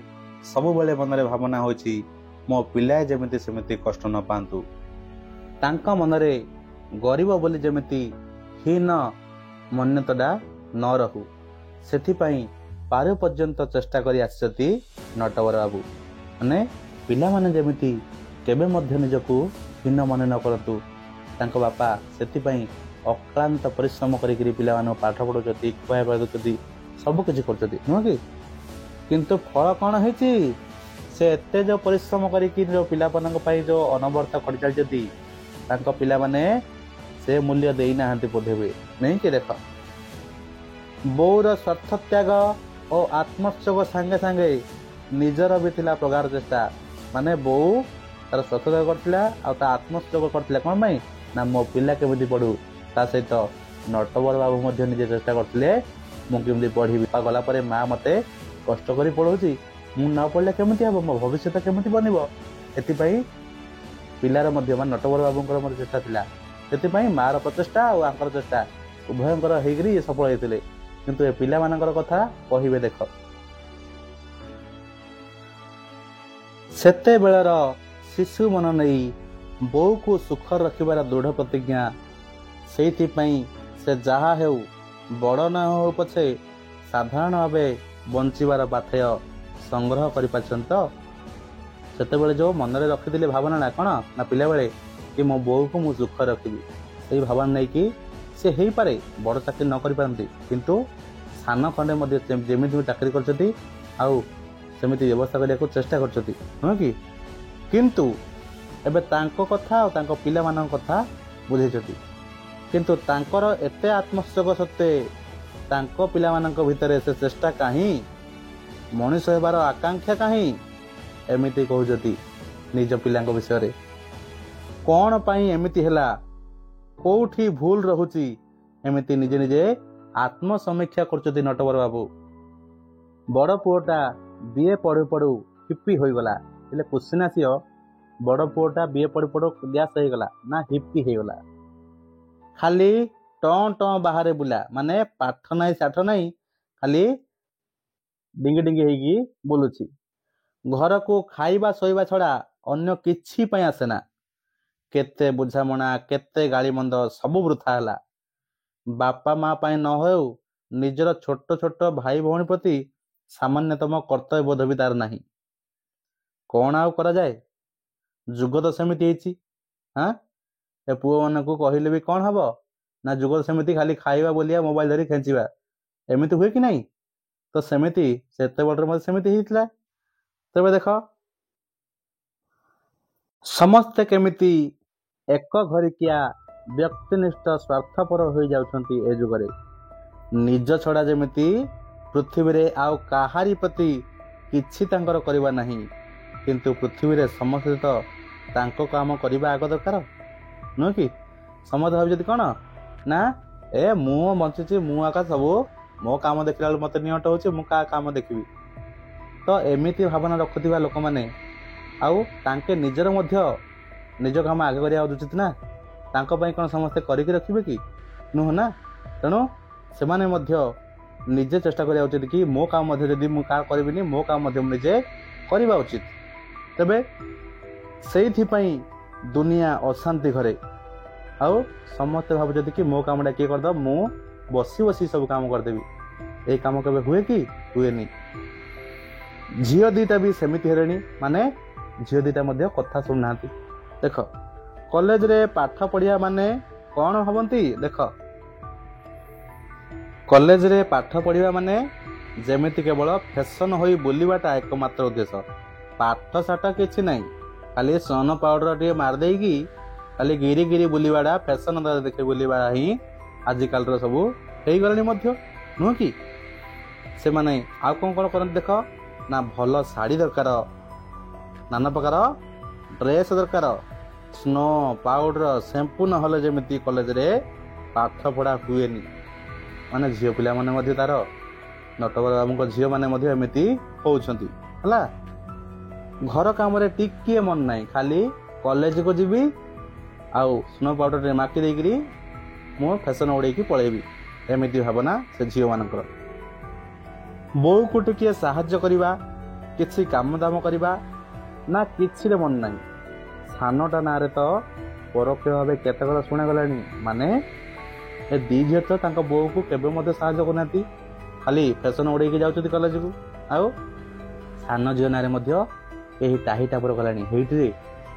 ସବୁବେଳେ ମନରେ ଭାବନା ହେଉଛି ମୋ ପିଲାଏ ଯେମିତି ସେମିତି କଷ୍ଟ ନ ପାଆନ୍ତୁ। ତାଙ୍କ ମନରେ ଗରିବ ବୋଲି ଯେମିତି ହୀନ ମନ୍ୟତାଟା ନ ରହୁ, ସେଥିପାଇଁ ପାରୁ ପର୍ଯ୍ୟନ୍ତ ଚେଷ୍ଟା କରି ଆସିଛନ୍ତି ନଟବର ବାବୁ। ମାନେ ପିଲାମାନେ ଯେମିତି କେବେ ମଧ୍ୟ ନିଜକୁ ହୀନ ମନେ ନ କରନ୍ତୁ, ତାଙ୍କ ବାପା ସେଥିପାଇଁ ଅକ୍ଳାନ୍ତ ପରିଶ୍ରମ କରିକିରି ପିଲାମାନଙ୍କୁ ପାଠ ପଢ଼ାଉଛନ୍ତି, ଖୁଆଇବା ଦେଉଛନ୍ତି, ସବୁ କିଛି କରୁଛନ୍ତି, ନୁହଁ କି? କିନ୍ତୁ ଫଳ କ'ଣ ହେଇଛି? ସେ ଏତେ ଯେଉଁ ପରିଶ୍ରମ କରିକି ଯେଉଁ ପିଲାମାନଙ୍କ ପାଇଁ ଯେଉଁ ଅନବରତ ଖଟି ଚାଲିଛନ୍ତି, ତାଙ୍କ ପିଲାମାନେ ସେ ମୂଲ୍ୟ ଦେଇନାହାନ୍ତି ବୋଧେ ହୁଏ, ନାଇଁ କି? ଦେଖ, ବୋଉର ସ୍ୱାର୍ଥ ତ୍ୟାଗ ଓ ଆତ୍ମୋତ୍ସର୍ଗ ସାଙ୍ଗେ ସାଙ୍ଗେ ନିଜର ବି ଥିଲା ପ୍ରଗାଢ଼ ଚେଷ୍ଟା। ମାନେ ବୋଉ ତାର ସ୍ୱାର୍ଥ ତ୍ୟାଗ କରିଥିଲା ଆଉ ତା ଆତ୍ମୋତ୍ସର୍ଗ କରିଥିଲା କ'ଣ ପାଇଁ ନା ମୋ ପିଲା କେମିତି ପଢ଼ୁ। ତା ସହିତ ନଟବର ବାବୁ ମଧ୍ୟ ନିଜେ ଚେଷ୍ଟା କରିଥିଲେ ମୁଁ କେମିତି ପଢ଼ିବି। ଗଲା ପରେ ମା ମୋତେ କଷ୍ଟ କରି ପଢ଼ଉଛି, ମୁଁ ନ ପଢ଼ିଲେ କେମିତି ହେବ, ମୋ ଭବିଷ୍ୟତ କେମିତି ବନିବ। ଏଥିପାଇଁ ପିଲାର ମଧ୍ୟ ମାନେ ନଟବର ବାବୁଙ୍କର ମଧ୍ୟ ଚେଷ୍ଟା ଥିଲା। ସେଥିପାଇଁ ମାଆର ପ୍ରଚେଷ୍ଟା ଆଉ ଆଙ୍କର ଚେଷ୍ଟା ଉଭୟଙ୍କର ହେଇକରି ସଫଳ ହେଇଥିଲେ। କିନ୍ତୁ ଏ ପିଲାମାନଙ୍କର କଥା କହିବେ ଦେଖ, ସେତେବେଳର ଶିଶୁ ମନ ନେଇ ବୋଉକୁ ସୁଖ ରଖିବାର ଦୃଢ଼ ପ୍ରତିଜ୍ଞା। ସେଇଥିପାଇଁ ସେ ଯାହା ହେଉ ବଡ଼ ନ ହେଉ ପଛେ ସାଧାରଣ ଭାବେ ବଞ୍ଚିବାର ପାଥେୟ ସଂଗ୍ରହ କରିପାରିଛନ୍ତି ତ। ସେତେବେଳେ ଯେଉଁ ମନରେ ରଖିଥିଲେ ଭାବନାଟା କ'ଣ ନା ପିଲାବେଳେ କି ମୋ ବୋଉକୁ ମୁଁ ସୁଖ ରଖିବି, ସେଇ ଭାବନା ନେଇକି ସେ ହେଇପାରେ ବଡ଼ ଚାକିରି ନ କରିପାରନ୍ତି, କିନ୍ତୁ ସାନ ଖଣ୍ଡେ ମଧ୍ୟ ଯେମିତି ଚାକିରି କରିଛନ୍ତି ଆଉ ସେମିତି ବ୍ୟବସ୍ଥା କରିବାକୁ ଚେଷ୍ଟା କରିଛନ୍ତି, ନୁହେଁ କି? କିନ୍ତୁ ଏବେ ତାଙ୍କ କଥା ଆଉ ତାଙ୍କ ପିଲାମାନଙ୍କ କଥା ବୁଝେଇଛନ୍ତି। କିନ୍ତୁ ତାଙ୍କର ଏତେ ଆତ୍ମୋତ୍ସର୍ଗ ସତ୍ତ୍ୱେ ତାଙ୍କ ପିଲାମାନଙ୍କ ଭିତରେ ସେ ଚେଷ୍ଟା କାହିଁ, ମଣିଷ ହେବାର ଆକାଂକ୍ଷା କାହିଁ, ଏମିତି କହୁଛନ୍ତି ନିଜ ପିଲାଙ୍କ ବିଷୟରେ। କ'ଣ ପାଇଁ ଏମିତି ହେଲା, କେଉଁଠି ଭୁଲ ରହୁଛି, ଏମିତି ନିଜେ ନିଜେ ଆତ୍ମସମୀକ୍ଷା କରୁଛନ୍ତି ନଟବର ବାବୁ। ବଡ଼ ପୁଅଟା ବିଏ ପଢ଼ୁ ପଢ଼ୁ ହିପି ହୋଇଗଲା। ହେଲେ କୋଶ୍ଚିନ୍ ଆସିବ, ବଡ଼ ପୁଅଟା ବିଏ ପଢ଼ୁ ପଢ଼ୁ ଗ୍ୟାସ୍ ହେଇଗଲା ନା ହିପି ହେଇଗଲା? ଖାଲି ଟଁ ଟଁ ବାହାରେ ବୁଲା, ମାନେ ପାଠ ନାହିଁ ସାଠ ନାହିଁ, ଖାଲି ଡିଙ୍ଗି ଡିଙ୍ଗି ହେଇକି ବୁଲୁଛି। ଘରକୁ ଖାଇବା ଶୋଇବା ଛଡ଼ା ଅନ୍ୟ କିଛି ପାଇଁ ଆସେନା। କେତେ ବୁଝାମଣା, କେତେ ଗାଳିମନ୍ଦ, ସବୁ ବୃଥା ହେଲା। ବାପା ମା ପାଇଁ ନ ହେଉ ନିଜର ଛୋଟ ଛୋଟ ଭାଇ ଭଉଣୀ ପ୍ରତି ସାମାନ୍ୟତମ କର୍ତ୍ତବ୍ୟବୋଧ ବି ତାର ନାହିଁ। କ'ଣ ଆଉ କରାଯାଏ, ଯୁଗ ତ ସେମିତି ହେଇଛି। ଏ ପୁଅମାନଙ୍କୁ କହିଲେ ବି କ'ଣ ହେବ ନା ଯୁଗ ସେମିତି, ଖାଲି ଖାଇବା ବୋଲିବା, ମୋବାଇଲ ଧରି ଖେଞ୍ଚିବା, ଏମିତି ହୁଏ କି ନାହିଁ? ତ ସେମିତି ସେତେବେଳରେ ମଧ୍ୟ ସେମିତି ହେଇଥିଲା। ତେବେ ଦେଖ, ସମସ୍ତେ କେମିତି ଏକ ଘରିକିଆ ବ୍ୟକ୍ତିନିଷ୍ଠ ସ୍ୱାର୍ଥପର ହୋଇଯାଉଛନ୍ତି ଏ ଯୁଗରେ। ନିଜ ଛଡ଼ା ଯେମିତି ପୃଥିବୀରେ ଆଉ କାହାରି ପ୍ରତି କିଛି ତାଙ୍କର କରିବା ନାହିଁ। କିନ୍ତୁ ପୃଥିବୀରେ ସମସ୍ତେ ତ ତାଙ୍କ କାମ କରିବା ଆଗ ଦରକାର, ନୁହେଁ କି? ସମସ୍ତେ ଭାବୁଛନ୍ତି କ'ଣ ନା ମୁଁ ବଞ୍ଚିଛି, ମୁଁ ଆକା ସବୁ ମୋ କାମ ଦେଖିଲା ବେଳକୁ ମୋତେ ନିଅଣ୍ଟ ହେଉଛି, ମୁଁ କାହା କାମ ଦେଖିବି। ତ ଏମିତି ଭାବନା ରଖୁଥିବା ଲୋକମାନେ ଆଉ ତାଙ୍କେ ନିଜର ମଧ୍ୟ ନିଜ କାମ ଆଗେ କରିବା ଉଚିତ ନା। ତାଙ୍କ ପାଇଁ କ'ଣ ସମସ୍ତେ କରିକି ରଖିବେ କି? ନୁହଁ ନା। ତେଣୁ ସେମାନେ ମଧ୍ୟ ନିଜେ ଚେଷ୍ଟା କରିବା ଉଚିତ କି ମୋ କାମ ମଧ୍ୟ ଯଦି ମୁଁ କାହା କରିବିନି, ମୋ କାମ ମଧ୍ୟ ମୁଁ ନିଜେ କରିବା ଉଚିତ। ତେବେ ସେଇଥିପାଇଁ ଦୁନିଆ ଅଶାନ୍ତି ଘରେ। ଆଉ ସମସ୍ତେ ଭାବୁଛନ୍ତି କି ମୋ କାମଟା କିଏ କରିଦେବ, ମୁଁ ବସି ବସି ସବୁ କାମ କରିଦେବି। ଏଇ କାମ କେବେ ହୁଏ କି? ହୁଏନି। ଝିଅ ଦିଟା ବି ସେମିତି ହେଲେଣି, ମାନେ ଝିଅ ଦିଟା ମଧ୍ୟ କଥା ଶୁଣୁନାହାନ୍ତି। ଦେଖ, କଲେଜରେ ପାଠ ପଢ଼ିବା ମାନେ କ'ଣ ଭାବନ୍ତି? ଦେଖ, କଲେଜରେ ପାଠ ପଢ଼ିବା ମାନେ ଯେମିତି କେବଳ ଫ୍ୟାସନ୍ ହୋଇ ବୁଲିବାଟା ଏକମାତ୍ର ଉଦ୍ଦେଶ୍ୟ। ପାଠ ସାଠ କିଛି ନାହିଁ, ଖାଲି ସନ ପାଉଡର ଟିକେ ମାରିଦେଇକି ଖାଲି ଗିରି ଗିରି ବୁଲିବାଟା, ଫ୍ୟାସନ୍ ଦେଖି ବୁଲିବାଟା ହିଁ ଆଜିକାଲିର ସବୁ ହେଇଗଲାଣି ମଧ୍ୟ, ନୁହଁ କି? ସେମାନେ ଆଉ କ'ଣ କ'ଣ କରନ୍ତି ଦେଖ ନା, ଭଲ ଶାଢ଼ୀ ଦରକାର, ନାନା ପ୍ରକାର ଡ୍ରେସ୍ ଦରକାର, ସ୍ନୋ ପାଉଡର ଶ୍ୟାମ୍ପୁ ନହେଲେ ଯେମିତି କଲେଜରେ ପାଠ ପଢ଼ା ହୁଏନି। ମାନେ ଝିଅ ପିଲାମାନେ ମଧ୍ୟ ତାର ନଟବର ବାବୁଙ୍କ ଝିଅମାନେ ମଧ୍ୟ ଏମିତି ହେଉଛନ୍ତି ହେଲା। ଘର କାମରେ ଟିକିଏ ମନ ନାହିଁ, ଖାଲି କଲେଜକୁ ଯିବି ଆଉ ସ୍ନୋ ପାଉଡରରେ ମାକି ଦେଇକିରି ମୁଁ ଫ୍ୟାସନ୍ ଉଡ଼େଇକି ପଳେଇବି, ଏମିତି ଭାବନା ସେ ଝିଅମାନଙ୍କର। ବୋଉକୁ ଟିକିଏ ସାହାଯ୍ୟ କରିବା, କିଛି କାମ ଦାମ କରିବା ନା କିଛିରେ ମନ ନାହିଁ। ସାନଟା ନାଁରେ ତ ପରୋକ୍ଷ ଭାବେ କେତେ କଥା ଶୁଣାଗଲାଣି। ମାନେ ଏ ଦି ଝିଅ ତ ତାଙ୍କ ବୋଉକୁ କେବେ ମଧ୍ୟ ସାହାଯ୍ୟ କରୁନାହାନ୍ତି, ଖାଲି ଫ୍ୟାସନ୍ ଉଡ଼େଇକି ଯାଉଛନ୍ତି କଲେଜକୁ। ଆଉ ସାନ ଝିଅ ନାଁରେ ମଧ୍ୟ ଏହି ଟାହିଟା ପରେ ଗଲାଣି, ହେଇଟିରେ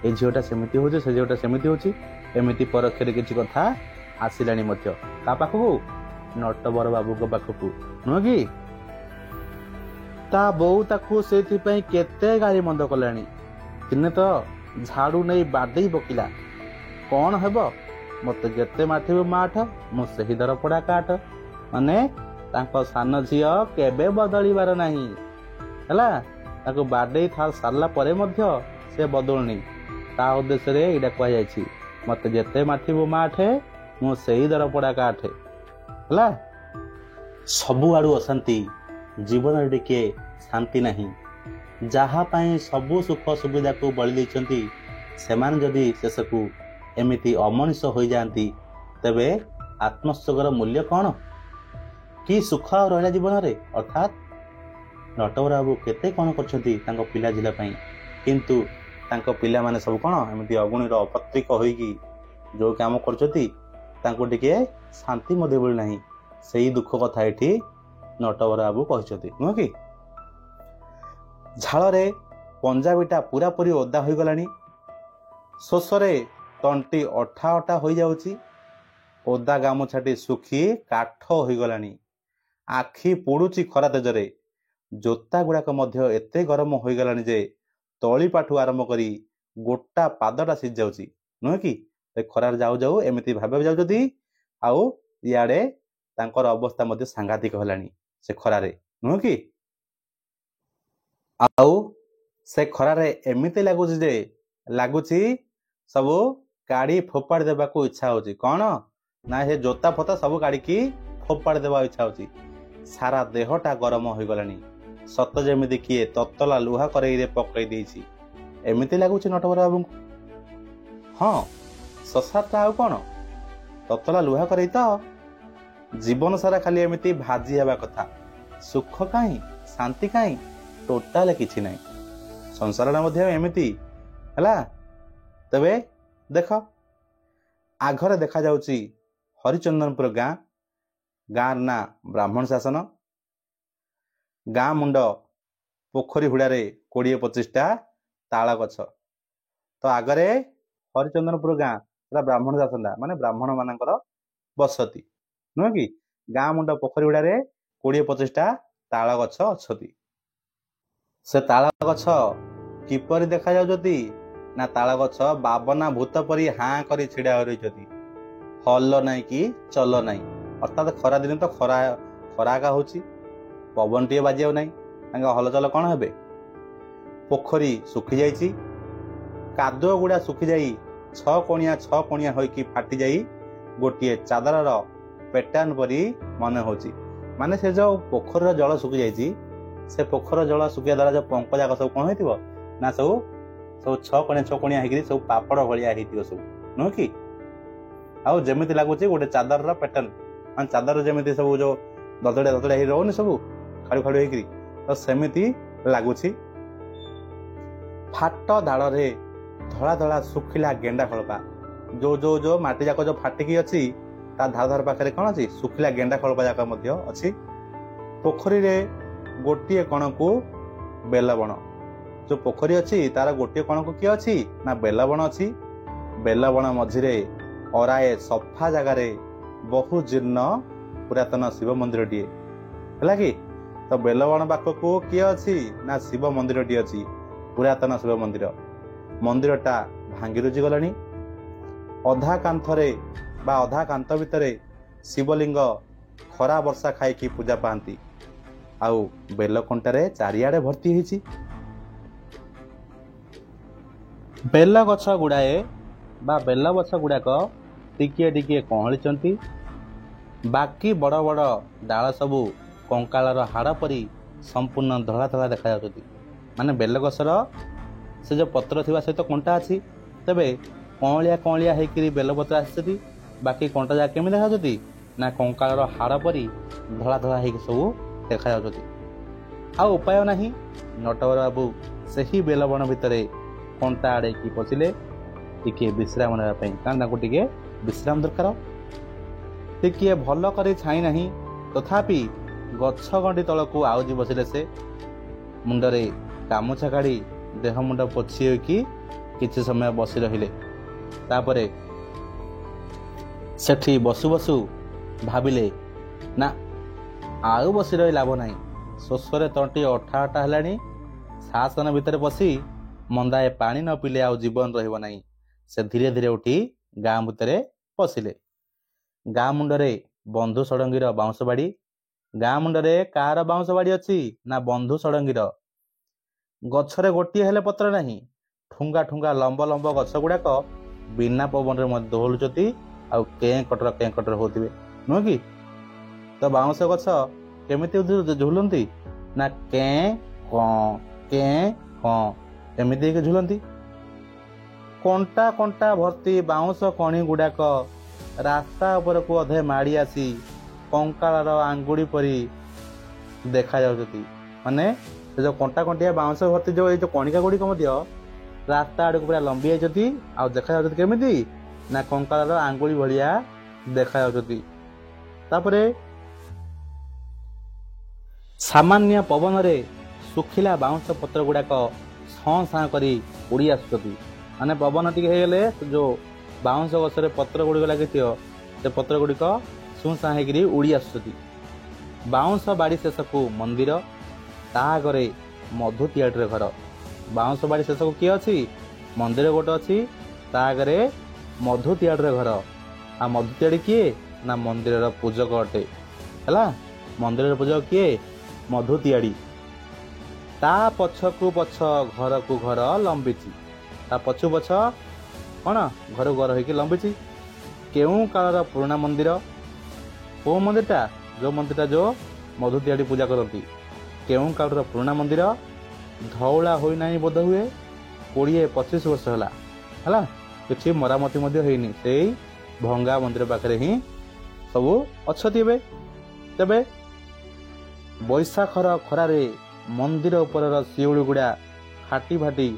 ଏ ଝିଅଟା ସେମିତି ହେଉଛି, ସେ ଝିଅଟା ସେମିତି ହେଉଛି, ଏମିତି ପରୋକ୍ଷରେ କିଛି କଥା ଆସିଲାଣି ମଧ୍ୟ। ତା ପାଖକୁ? ନଟବର ବାବୁଙ୍କ ପାଖକୁ, ନୁହଁ କି? ତା ବୋଉ ତାକୁ ସେଇଥିପାଇଁ କେତେ ଗାଳି ମନ୍ଦ କଲାଣି। ଦିନେ ତ ଝାଡୁ ନେଇ ବାଡେଇ ପକିଲା। କ'ଣ ହେବ? ମୋତେ ଯେତେ ମାଠିବ ମାଠ, ମୁଁ ସେହି ଦର ପୋଡ଼ା କାଠ। ମାନେ ତାଙ୍କ ସାନ ଝିଅ କେବେ ବଦଳିବାର ନାହିଁ ହେଲା। ତାକୁ ବାଡେଇ ସାରିଲା ପରେ ମଧ୍ୟ ସେ ବଦଳୁନି। ତା ଉଦ୍ଦେଶ୍ୟରେ ଏଇଟା କୁହାଯାଇଛି, ମୋତେ ଯେତେ ମାଠିବ ମାଠେ, ମୁଁ ସେହି ଦର ପୋଡ଼ା କାଠ ହେଲା। ସବୁଆଡ଼ୁ ଅଶାନ୍ତି, ଜୀବନରେ ଟିକେ ଶାନ୍ତି ନାହିଁ। ଯାହା ପାଇଁ ସବୁ ସୁଖ ସୁବିଧାକୁ ବଳି ଦେଇଛନ୍ତି, ସେମାନେ ଯଦି ଶେଷକୁ ଏମିତି ଅମଣିଷ ହୋଇଯାଆନ୍ତି, ତେବେ ଆତ୍ମସୁଖର ମୂଲ୍ୟ କ'ଣ? କି ସୁଖ ଆଉ ରହିଲା ଜୀବନରେ? ଅର୍ଥାତ୍ ନଟବର ବାବୁ କେତେ କ'ଣ କରୁଛନ୍ତି ତାଙ୍କ ପିଲା ଝିଲା ପାଇଁ, କିନ୍ତୁ ତାଙ୍କ ପିଲାମାନେ ସବୁ କ'ଣ ଏମିତି ଅଗୁଣୀର ଅପତ୍ରିକ ହୋଇକି ଯେଉଁ କାମ କରୁଛନ୍ତି, ତାଙ୍କୁ ଟିକେ ଶାନ୍ତି ମଧ୍ୟ ମିଳୁନାହିଁ। ସେଇ ଦୁଃଖ କଥା ଏଠି ନଟବର ବାବୁ କହିଛନ୍ତି, ନୁହଁ କି? ଝାଳରେ ପଞ୍ଜାବୀଟା ପୁରାପୁରି ଓଦା ହୋଇଗଲାଣି। ଶୋଷରେ ତଣ୍ଟି ଅଠା ଅଠା ହୋଇଯାଉଛି। ଓଦା ଗାମୁଛାଟି ଶୁଖି କାଠ ହୋଇଗଲାଣି। ଆଖି ପୋଡୁଛି ଖରା ତେଜରେ। ଜୋତା ଗୁଡ଼ାକ ମଧ୍ୟ ଏତେ ଗରମ ହୋଇଗଲାଣି ଯେ ତଳିପାଠୁ ଆରମ୍ଭ କରି ଗୋଟା ପାଦଟା ସିଝି ଯାଉଛି, ନୁହେଁ କି? ଏ ଖରାରେ ଯାଉ ଯାଉ ଏମିତି ଭାବି ଯାଉଛନ୍ତି, ଆଉ ଇଆଡ଼େ ତାଙ୍କର ଅବସ୍ଥା ମଧ୍ୟ ସାଂଘାତିକ ହେଲାଣି ସେ ଖରାରେ, ନୁହେଁ କି? ଆଉ ସେ ଖରାରେ ଏମିତି ଲାଗୁଛି ସବୁ କାଢ଼ି ଫୋପାଡ଼ି ଦେବାକୁ ଇଚ୍ଛା ହେଉଛି। କ'ଣ ନା, ସେ ଜୋତା ଫୋତା ସବୁ କାଢ଼ିକି ଫୋପାଡ଼ି ଦେବାକୁ ଇଚ୍ଛା ହେଉଛି। ସାରା ଦେହଟା ଗରମ ହୋଇଗଲାଣି, ସତ ଯେମିତି କିଏ ତତଲା ଲୁହା କରେଇରେ ପକାଇ ଦେଇଛି, ଏମିତି ଲାଗୁଛି ନଟବର ବାବୁଙ୍କୁ। ହଁ, ଶଶାଟା ଆଉ କ'ଣ ତତଲା ଲୁହା କରେଇ ତ? ଜୀବନ ସାରା ଖାଲି ଏମିତି ଭାଜି ହେବା କଥା। ସୁଖ କାହିଁ, ଶାନ୍ତି କାହିଁ, ଟୋଟାଲ କିଛି ନାହିଁ। ସଂସାରଟା ମଧ୍ୟ ଏମିତି ହେଲା। ତେବେ ଦେଖ, ଆଗରେ ଦେଖାଯାଉଛି ହରିଚନ୍ଦନପୁର ଗାଁର ନାଁ ବ୍ରାହ୍ମଣ ଶାସନ। ଗାଁ ମୁଣ୍ଡ ପୋଖରୀ ହୁଡ଼ାରେ 20-25ଟା ତାଳ ଗଛ। ତ ଆଗରେ ହରିଚନ୍ଦନପୁର ଗାଁ, ସେଟା ବ୍ରାହ୍ମଣ ଶାସନଟା, ମାନେ ବ୍ରାହ୍ମଣ ମାନଙ୍କର ବସତି, ନୁହେଁ କି? ଗାଁ ମୁଣ୍ଡ ପୋଖରୀ ହୁଡ଼ାରେ 20-25ଟା ତାଳ ଗଛ ଅଛନ୍ତି। ସେ ତାଳ ଗଛ କିପରି ଦେଖାଯାଉଛନ୍ତି ନା, ତାଳ ଗଛ ବାବନା ଭୂତ ପରି ହାଁ କରି ଛିଡ଼ା ହୋଇ ରହିଛନ୍ତି। ହଲ ନାହିଁ କି ଚଲ ନାହିଁ। ଅର୍ଥାତ୍ ଖରା ଦିନେ ତ ଖରା ଏକା ହେଉଛି, ପବନ ଟିକେ ବାଜିବାକୁ ନାହିଁ, ତାଙ୍କ ହଲଚଲ କ'ଣ ହେବେ? ପୋଖରୀ ଶୁଖିଯାଇଛି, କାଦୁଅ ଗୁଡ଼ା ଶୁଖିଯାଇ 6 କଣିଆ ହୋଇକି ଫାଟିଯାଇ ଗୋଟିଏ ଚାଦରର ପ୍ୟାଟର୍ନ ପରି ମନେ ହେଉଛି। ମାନେ ସେ ଯେଉଁ ପୋଖରୀର ଜଳ ଶୁଖିଯାଇଛି, से पोखर जल सुखिया द्वारा जो पंख जाक सब कौन हो ना सब सब छकणिया होकर सब पापड़ भाया हो सब नुह कि आउ जमी लगुच गोटे चादर पैटर्न मान चादर जमी सब जो ददड़िया ददड़िया रोनी सब खाड़ू खाड़ू होकर तो सेमती लगुच फाट दाड़ रे धड़ा धड़ा सुखिला गेंडा खड़पा जो जो जो माटी जाक जो फाटिकी अच्छी ता धार धार पाखे कौन अच्छी सुखिला गेंडा खड़पा जाक अच्छी पोखरी रे गोटे कण को बेलबण जो पोखरी अच्छी तार गोटे कण को किए अच्छी ना बेलबण अच्छी बेलबण मझिरे अराए सफा जगार बहु जीर्ण पुरातन शिव मंदिर टीए है कि तो बेलबण पाख को किए अच्छी ना शिव मंदिर टी अच्छी पुरातन शिव मंदिर मंदिरटा भांगी रुजी गलानी अधा कांथरे बा अधा कांथ भितरे शिवलिंग खरा वर्षा खाई पूजा पाती आउ बेलकंटारे चारिआडे भर्ती होईची बेल गछ गुड़ाए बा बेल गछ गुड़ाक टिके टिके कहली बाकी बड़ बड़ डाल सबू कंकालर हाड़ परी संपूर्ण धड़ा धड़ा देखा माने बेल गछर से जो पत्र थिबा सहित कंटा अच्छी तेबे कौलिया कौलिया होकर बेलपत्र आसी बाकी कंटा जा केमी देखा ना कंकालर हाड़ परी धड़ा धड़ा हो सब देखा आ उपाय नहीं नटवर बाबू से ही बेलबण भितर कंटा आड़े की पशिले टिके विश्राम नापी कारण टिके विश्राम दरकार टिके भल कर छाई नहीं तथापि गछ गंडी तल को आउजी बसिले से मुंडरे गामुछा काढ़ी देह मुंड पोछि होकी किछि समय बसी रहिले तापरे सेठी बसु बसु भाविले ना आउ बसी रही लाभ नहीं शोषरे तंटी अठा अठा हेलानी शासन भितर पशि मंदाए पानी न पीले आउ जीवन रहिब नहीं से धीरे धीरे उठी गाँ भितर पशिले गाँ मुंडरे बंधु षडंगीर बाउंश बाड़ी गाँ मुंडरे कार बाउंश बाड़ी अच्छी ना बंधु षडंगीर गछरे गोटे हेले पत्र नहीं ठुंगा ठुंगा लंब लंब गछ गुड़ाक बिना पवन दोहलुचती आउ कें कटर होते नुह कि तो बाउंश गछ केमिति झुलती ना कें एमती झुलती कंटा कंटा भर्ती बाउंश कणी गुड़ाक रास्ता उपर को अधे माड़ी आसी कंकालर आंगुड़ी परी देखा जाउछती माने से जो कंटा कंटिया बाउंश भर्ती जो कणिका गुड़िक रास्ता आड़ को पूरा लंबी जाती आ देखा केमिति ना कंकालर आंगुड़ी भलिया देखा जाउछती तापरे सामान्य पवन रे सुखिला बाउंश पत्र गुड़ाक छं छां करी उड़ी आसुछती माने पवन टिके हेगले जो बाउंश गछरे पत्र गुड़िक लगी से पत्र गुड़िक सुसां होकर उड़ी आसुछती बाउंश बाड़ी शेष को मंदिर तागरे मधु तिआड़ी घर बाउंश बाड़ी शेष को किए अच्छी मंदिर गोटे अच्छी तागरे मधु तिआड़ी घर आ मधु तिआड़ी किए ना मंदिर पूजक अटे है मंदिर पूजक किए मधु तिआड़ी ता पछकु पछ घर को घर लंबीची ता पछु पछ कौन घर घर होकर लंबीची केउ कालर पुराना मंदिर को मंदिरटा जो मधु तिआड़ी पूजा करती केउ कालर पुराना मंदिर धौला होई नाही बोध हुए 20-25 वर्ष है किसी मरामती होनी से भंगा मंदिर पाखे ही सब अच्छी तेबे बैशाखर खरारे मंदिर उपर शिउली गुड़ा फाटी फाटी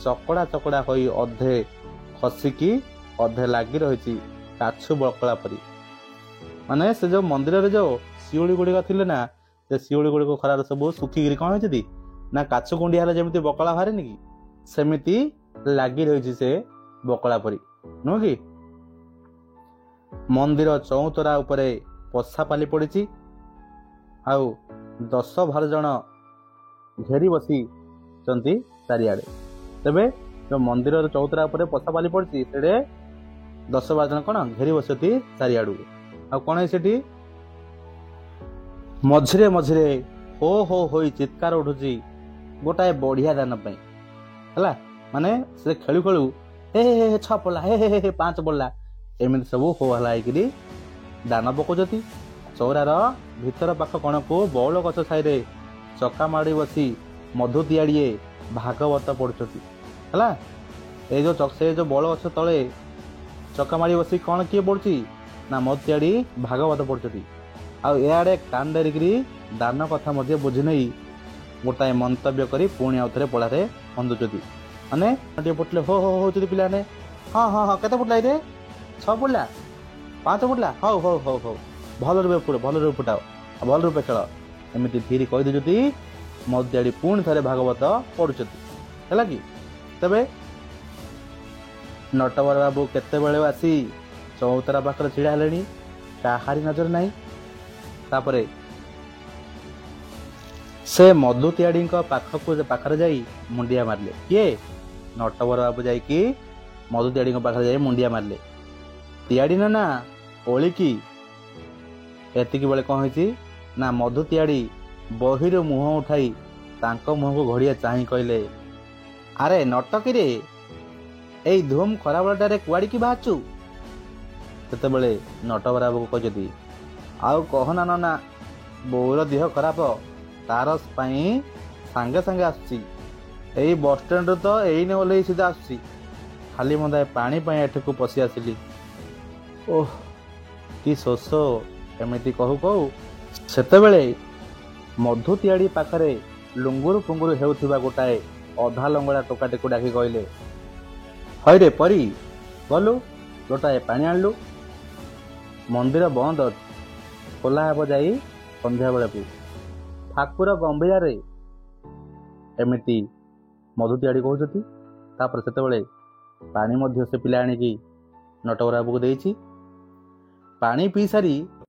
चकड़ा चकड़ा होई अधे खसिकी अधे लगी रही काछु बकला परी माने से जो मंदिर रे जो शिउली गुड़िक थिले ना से शिउली गुड़िक खरार सब सुखिकी कौन होती ना काछु कुंडिया जमी बकला बाहर कि सेमिति लगी रही से बकला परी नुह कि मंदिर चौतरा उपरे पशा पाली पड़ी आउ 10-12 जन घेरी बसी चारिआडे तेबे जो मंदिर चौतरा उपरे पशा पाली पड़ी से 10-12 जन कौन घेरी बसती चारिआडू आ कौन है मझिरे मझिरे हो हो चित्कार उठुची गोटाए बढ़िया दान है माने से खेलु खेलु हे 6 पड़ला हे 5 पड़ला एमती सब हो हला दान पकाउती चौरार भीतर पाख कण को बौल गछ छाई ଚକା ମାଡ଼ି ବସି ମଧୁ ତିଆଡ଼ିଏ ଭାଗବତ ପଢ଼ୁଛନ୍ତି ହେଲା। ସେ ଯେଉଁ ବଳ ଗଛ ତଳେ ଚକା ମାଡ଼ି ବସି କ'ଣ କିଏ ପଡ଼ୁଛି ନା ମଧୁ ତିଆଡ଼ି ଭାଗବତ ପଢ଼ୁଛନ୍ତି। ଆଉ ଏଆଡ଼େ କାନ ଡେରିକିରି ଦାନ କଥା ମଧ୍ୟ ବୁଝି ନେଇ ଗୋଟାଏ ମନ୍ତବ୍ୟ କରି ପୁଣି ଆଉ ଥରେ ପଢ଼ାରେ ବନ୍ଧୁଛନ୍ତି। ମାନେ ଟିକେ ପଢ଼ିଲେ ହୋ ହୋ ହେଉଛନ୍ତି ପିଲାମାନେ। ହଁ ହଁ ହଁ କେତେ ପଢ଼ିଲା ଏଇରେ 6 ପଢ଼ିଲା 5 ପଢ଼ିଲା ହଉ ହଉ ହଉ ହଉ ଭଲ ରୂପେ ଫୁଟାଅ ଭଲ ରୂପେ ଖେଳ ଏମିତି ଧୀରେ କହିଦେଉଛନ୍ତି। ମଧୁ ତିଆଡ଼ି ପୁଣି ଥରେ ଭାଗବତ ପଢ଼ୁଛନ୍ତି ହେଲା କି। ତେବେ ନଟବର ବାବୁ କେତେବେଳେ ଆସି ଚଉତରା ପାଖରେ ଛିଡ଼ା ହେଲେଣି, କାହାରି ନଜର ନାହିଁ। ତାପରେ ସେ ମଧୁ ତିଆଡ଼ିଙ୍କ ପାଖରେ ଯାଇ ମୁଣ୍ଡିଆ ମାରିଲେ। କିଏ? ନଟବର ବାବୁ ଯାଇକି ମଧୁ ତିଆଡ଼ିଙ୍କ ପାଖରେ ଯାଇ ମୁଣ୍ଡିଆ ମାରିଲେ। ତିଆଡ଼ି ନା ଓଳିକି। ଏତିକି ବେଳେ କ'ଣ ହେଇଛି ନା ମଧୁ ତିଆଡ଼ି ବହିରୁ ମୁହଁ ଉଠାଇ ତାଙ୍କ ମୁହଁକୁ ଘଡ଼ିଆ ଚାହିଁ କହିଲେ, ଆରେ ନଟକିରେ, ଏଇ ଧୁମ୍ ଖରାବେଳଟାରେ କୁଆଡ଼ିକି ବାହାରିଛୁ? ସେତେବେଳେ ନଟବର ବାବୁକୁ କହିଛନ୍ତି, ଆଉ କହନା ନନା, ବୋଉର ଦେହ ଖରାପ, ତାର ପାଇଁ ସାଙ୍ଗେ ସାଙ୍ଗେ ଆସୁଛି। ଏଇ ବସଷ୍ଟାଣ୍ଡରୁ ତ ଏଇନେ ଓହ୍ଲେଇ ସିଧା ଆସୁଛି। ଖାଲି ମନ୍ଦାଏ ପାଣି ପାଇଁ ଏଠିକୁ ପଶି ଆସିଲି। ଓଃ କି ଶୋଷ। ଏମିତି କହୁ କହୁ ସେତେବେଳେ ମଧୁ ତିଆଡ଼ି ପାଖରେ ଲୁଙ୍ଗୁରୁ ପୁଙ୍ଗୁରୁ ହେଉଥିବା ଗୋଟାଏ ଅଧା ଲଙ୍ଗଳା ଟୋକାଟିକୁ ଡାକି କହିଲେ, ହଇରେ ପରି, ଗଲୁ ଗୋଟାଏ ପାଣି ଆଣିଲୁ। ମନ୍ଦିର ବନ୍ଦ ଅଛି, ଖୋଲା ହେବ ଯାଇ ସନ୍ଧ୍ୟାବେଳକୁ। ଠାକୁର ଗମ୍ଭୀରାରେ। ଏମିତି ମଧୁ ତିଆଡ଼ି କହୁଛନ୍ତି। ତାପରେ ସେତେବେଳେ ପାଣି ମଧ୍ୟ ସେ ପିଲା ଆଣିକି ନଟବର ବାବୁକୁ ଦେଇଛି। ପାଣି ପିଇ ସାରି